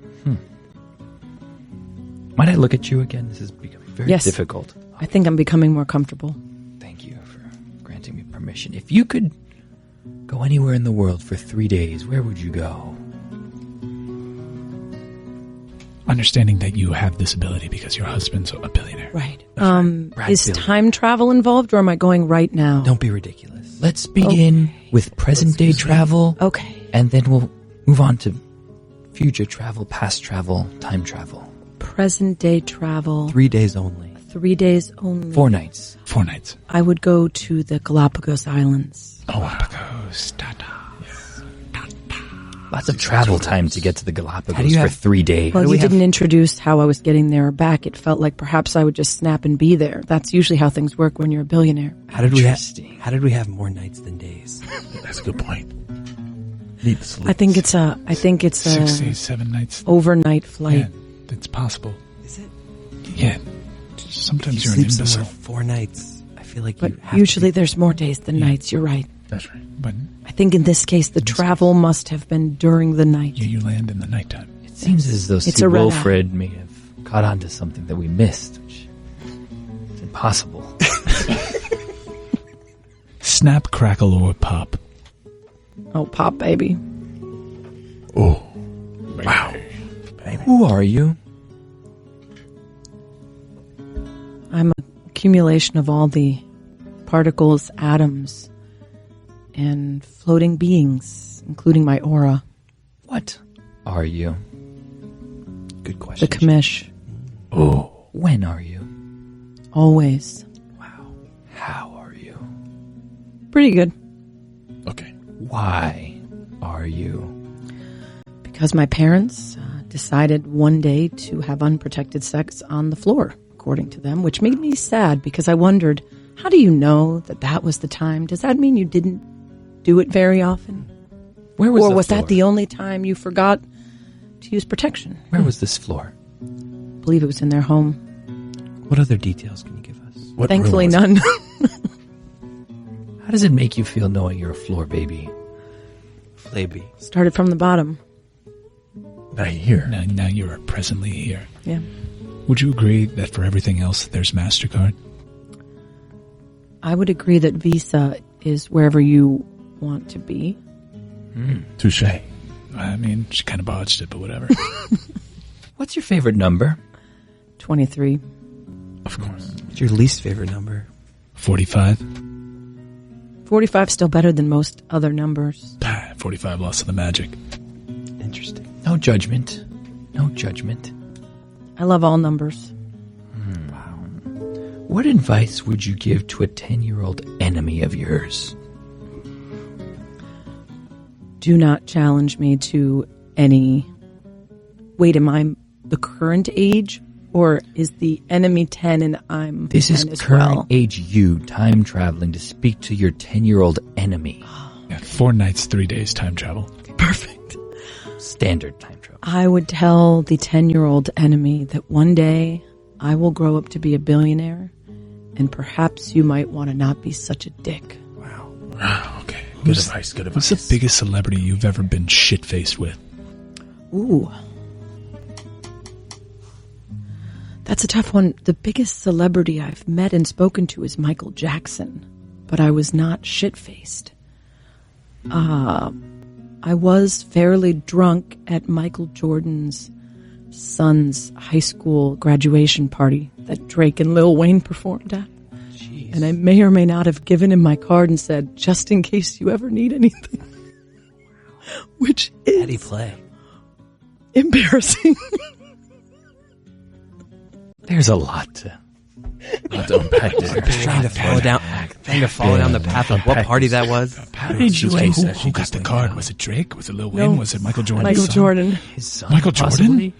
Might I look at you again? This is becoming very Yes. difficult. I think I'm becoming more comfortable. Thank you for granting me permission. If you could go anywhere in the world for 3 days, where would you go? Understanding that you have this ability because your husband's a billionaire. Right. Brad Is Billy. time travel involved, or am I going right now? Don't be ridiculous. Let's begin with present day travel. Okay. And then we'll move on to future travel, past travel, time travel. Present day travel. 3 days only. 3 days only. 4 nights. 4 nights. I would go to the Galapagos Islands. Galapagos. Tata. Lots of travel time to get to the Galapagos How do you for have- 3 days. Well, do you we have- didn't introduce how I was getting there or back. It felt like perhaps I would just snap and be there. That's usually how things work when you're a billionaire. How did we have? Interesting. How did we have more nights than days? That's a good point. Need the sleep. I think it's a 6 days, 7 nights. overnight flight. Yeah, it's possible. Is it? Yeah. If Sometimes you you're an sleep imbecile. somewhere 4 nights, I feel like But you have usually to be, there's more days than nights. You're right. That's right. But I think in this case, the travel must have been during the night. you land in the nighttime. It seems as though It's Sir a red Wilfred may have caught on to something that we missed, which is impossible. Snap, crackle, or pop. Oh, pop, baby. Oh. Wow. Who are you? I'm an accumulation of all the particles, atoms, and floating beings, including my aura. What are you? Good question. The commish. Oh. When are you? Always. Wow. How are you? Pretty good. Okay. Why are you? Because my parents decided one day to have unprotected sex on the floor, according to them, which made me sad because I wondered, how do you know that that was the time? Does that mean you didn't do it very often? Where was Or the was floor? that the only time you forgot to use protection? Where was this floor? I believe it was in their home. What other details can you give us? What Thankfully, room was none. How does it make you feel knowing you're a floor baby? Flaby. Started from the bottom. it? Now here. Now you're presently here. Yeah. Would you agree that for everything else, there's MasterCard? I would agree that Visa is wherever you want to be. Touche. I mean, she kind of botched it, but whatever. What's your favorite number? 23. Of course. What's your least favorite number? 45. 45 still better than most other numbers. 45 lost to the magic. Interesting. No judgment. No judgment. I love all numbers. Wow. What advice would you give to a 10-year-old enemy of yours? Do not challenge me to any... Wait, am I the current age? Or is the enemy 10 and I'm This 10 is as current well? age you time traveling to speak to your 10-year-old enemy. Yeah, 4 nights, 3 days time travel. Perfect. Standard time travel. I would tell the 10-year-old enemy that one day I will grow up to be a billionaire, and perhaps you might want to not be such a dick. Wow, okay. Good advice, good advice. Who's the biggest celebrity you've ever been shit-faced with? Ooh. That's a tough one. The biggest celebrity I've met and spoken to is Michael Jackson, but I was not shit-faced. I was fairly drunk at Michael Jordan's son's high school graduation party that Drake and Lil Wayne performed at. Jeez. And I may or may not have given him my card and said, just in case you ever need anything. Which is... How'd he play? Embarrassing. There's a lot to unpack there. Trying to follow down the path of what party that was. How did you Who got the card? Was it Drake? Was it Lil Wayne? No. Was it Michael Jordan? Michael Jordan. His son, Michael Jordan? possibly?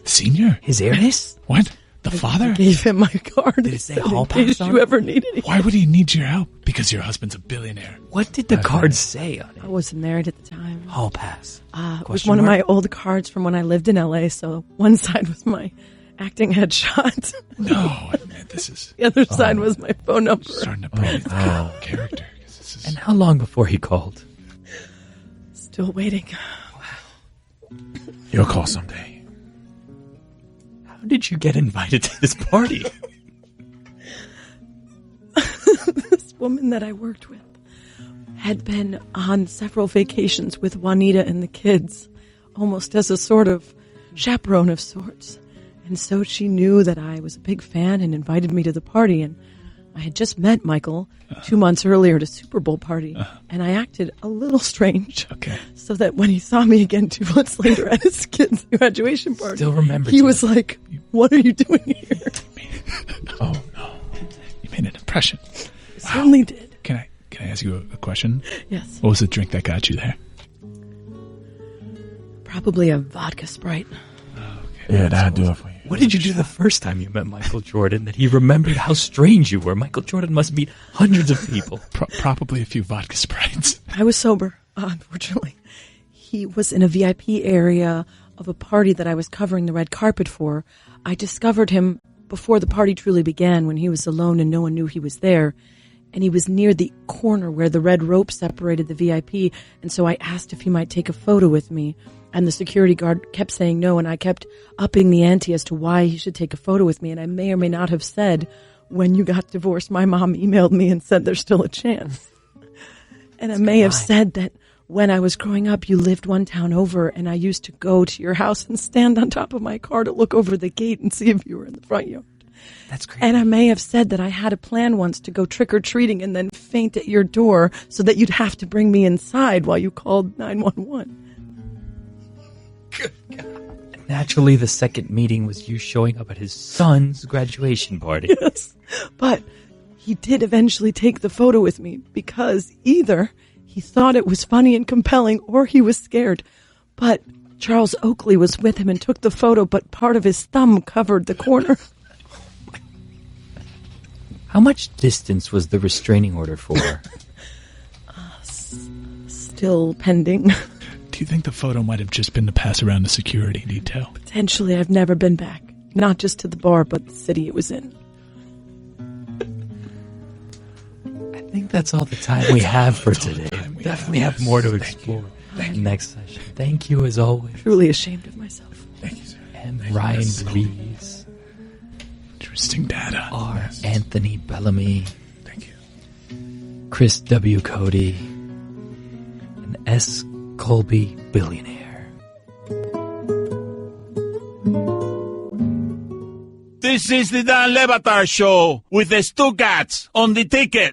Senior? His heiress? What? The father? I gave him my card. Did it say hall in case pass on you it? ever need anything. Why would he need your help? Because your husband's a billionaire. What did the card say on it? I wasn't married at the time. Hall pass. It was Question one of mark? my old cards from when I lived in LA, so one side was my acting headshot. No, man, this is... The other side was my phone number. Starting to play the character. 'Cause this is... And how long before he called? Still waiting. You'll call someday. How did you get invited to this party? This woman that I worked with had been on several vacations with Juanita and the kids, almost as a sort of chaperone of sorts. And so she knew that I was a big fan and invited me to the party. And I had just met Michael 2 months earlier at a Super Bowl party. And I acted a little strange. Okay. So that when he saw me again 2 months later at his kid's graduation party, Still remembered he you. was like, "What are you doing here?" Oh, no. You made an impression. I certainly did. Can I ask you a question? Yes. What was the drink that got you there? Probably a vodka Sprite. Yeah, that'd do it for you. What did you do the first time you met Michael Jordan that he remembered how strange you were? Michael Jordan must meet hundreds of people. Probably a few vodka Sprites. I was sober, unfortunately. He was in a VIP area of a party that I was covering the red carpet for. I discovered him before the party truly began, when he was alone and no one knew he was there. And he was near the corner where the red rope separated the VIP. And so I asked if he might take a photo with me. And the security guard kept saying no, and I kept upping the ante as to why he should take a photo with me. And I may or may not have said, when you got divorced, my mom emailed me and said there's still a chance. And I may have said that when I was growing up, you lived one town over, and I used to go to your house and stand on top of my car to look over the gate and see if you were in the front yard. That's great. And I may have said that I had a plan once to go trick-or-treating and then faint at your door so that you'd have to bring me inside while you called 911. Naturally, the second meeting was you showing up at his son's graduation party. Yes. But he did eventually take the photo with me because either he thought it was funny and compelling or he was scared. But Charles Oakley was with him and took the photo, but part of his thumb covered the corner. How much distance was the restraining order for? Still pending. Do you think the photo might have just been to pass around the security detail? Potentially, I've never been back. Not just to the bar, but the city it was in. I think that's all the time we have for today. We definitely have more to explore in the next session. Thank you as always. Truly ashamed of myself. Thank you, sir. And Ryan Ruiz. Interesting data. R. Yes. Anthony Bellamy. Thank you. Chris W. Cote. And S. Colby Billionaire. This is the Dan Levatar Show with the Stu Cats on the ticket.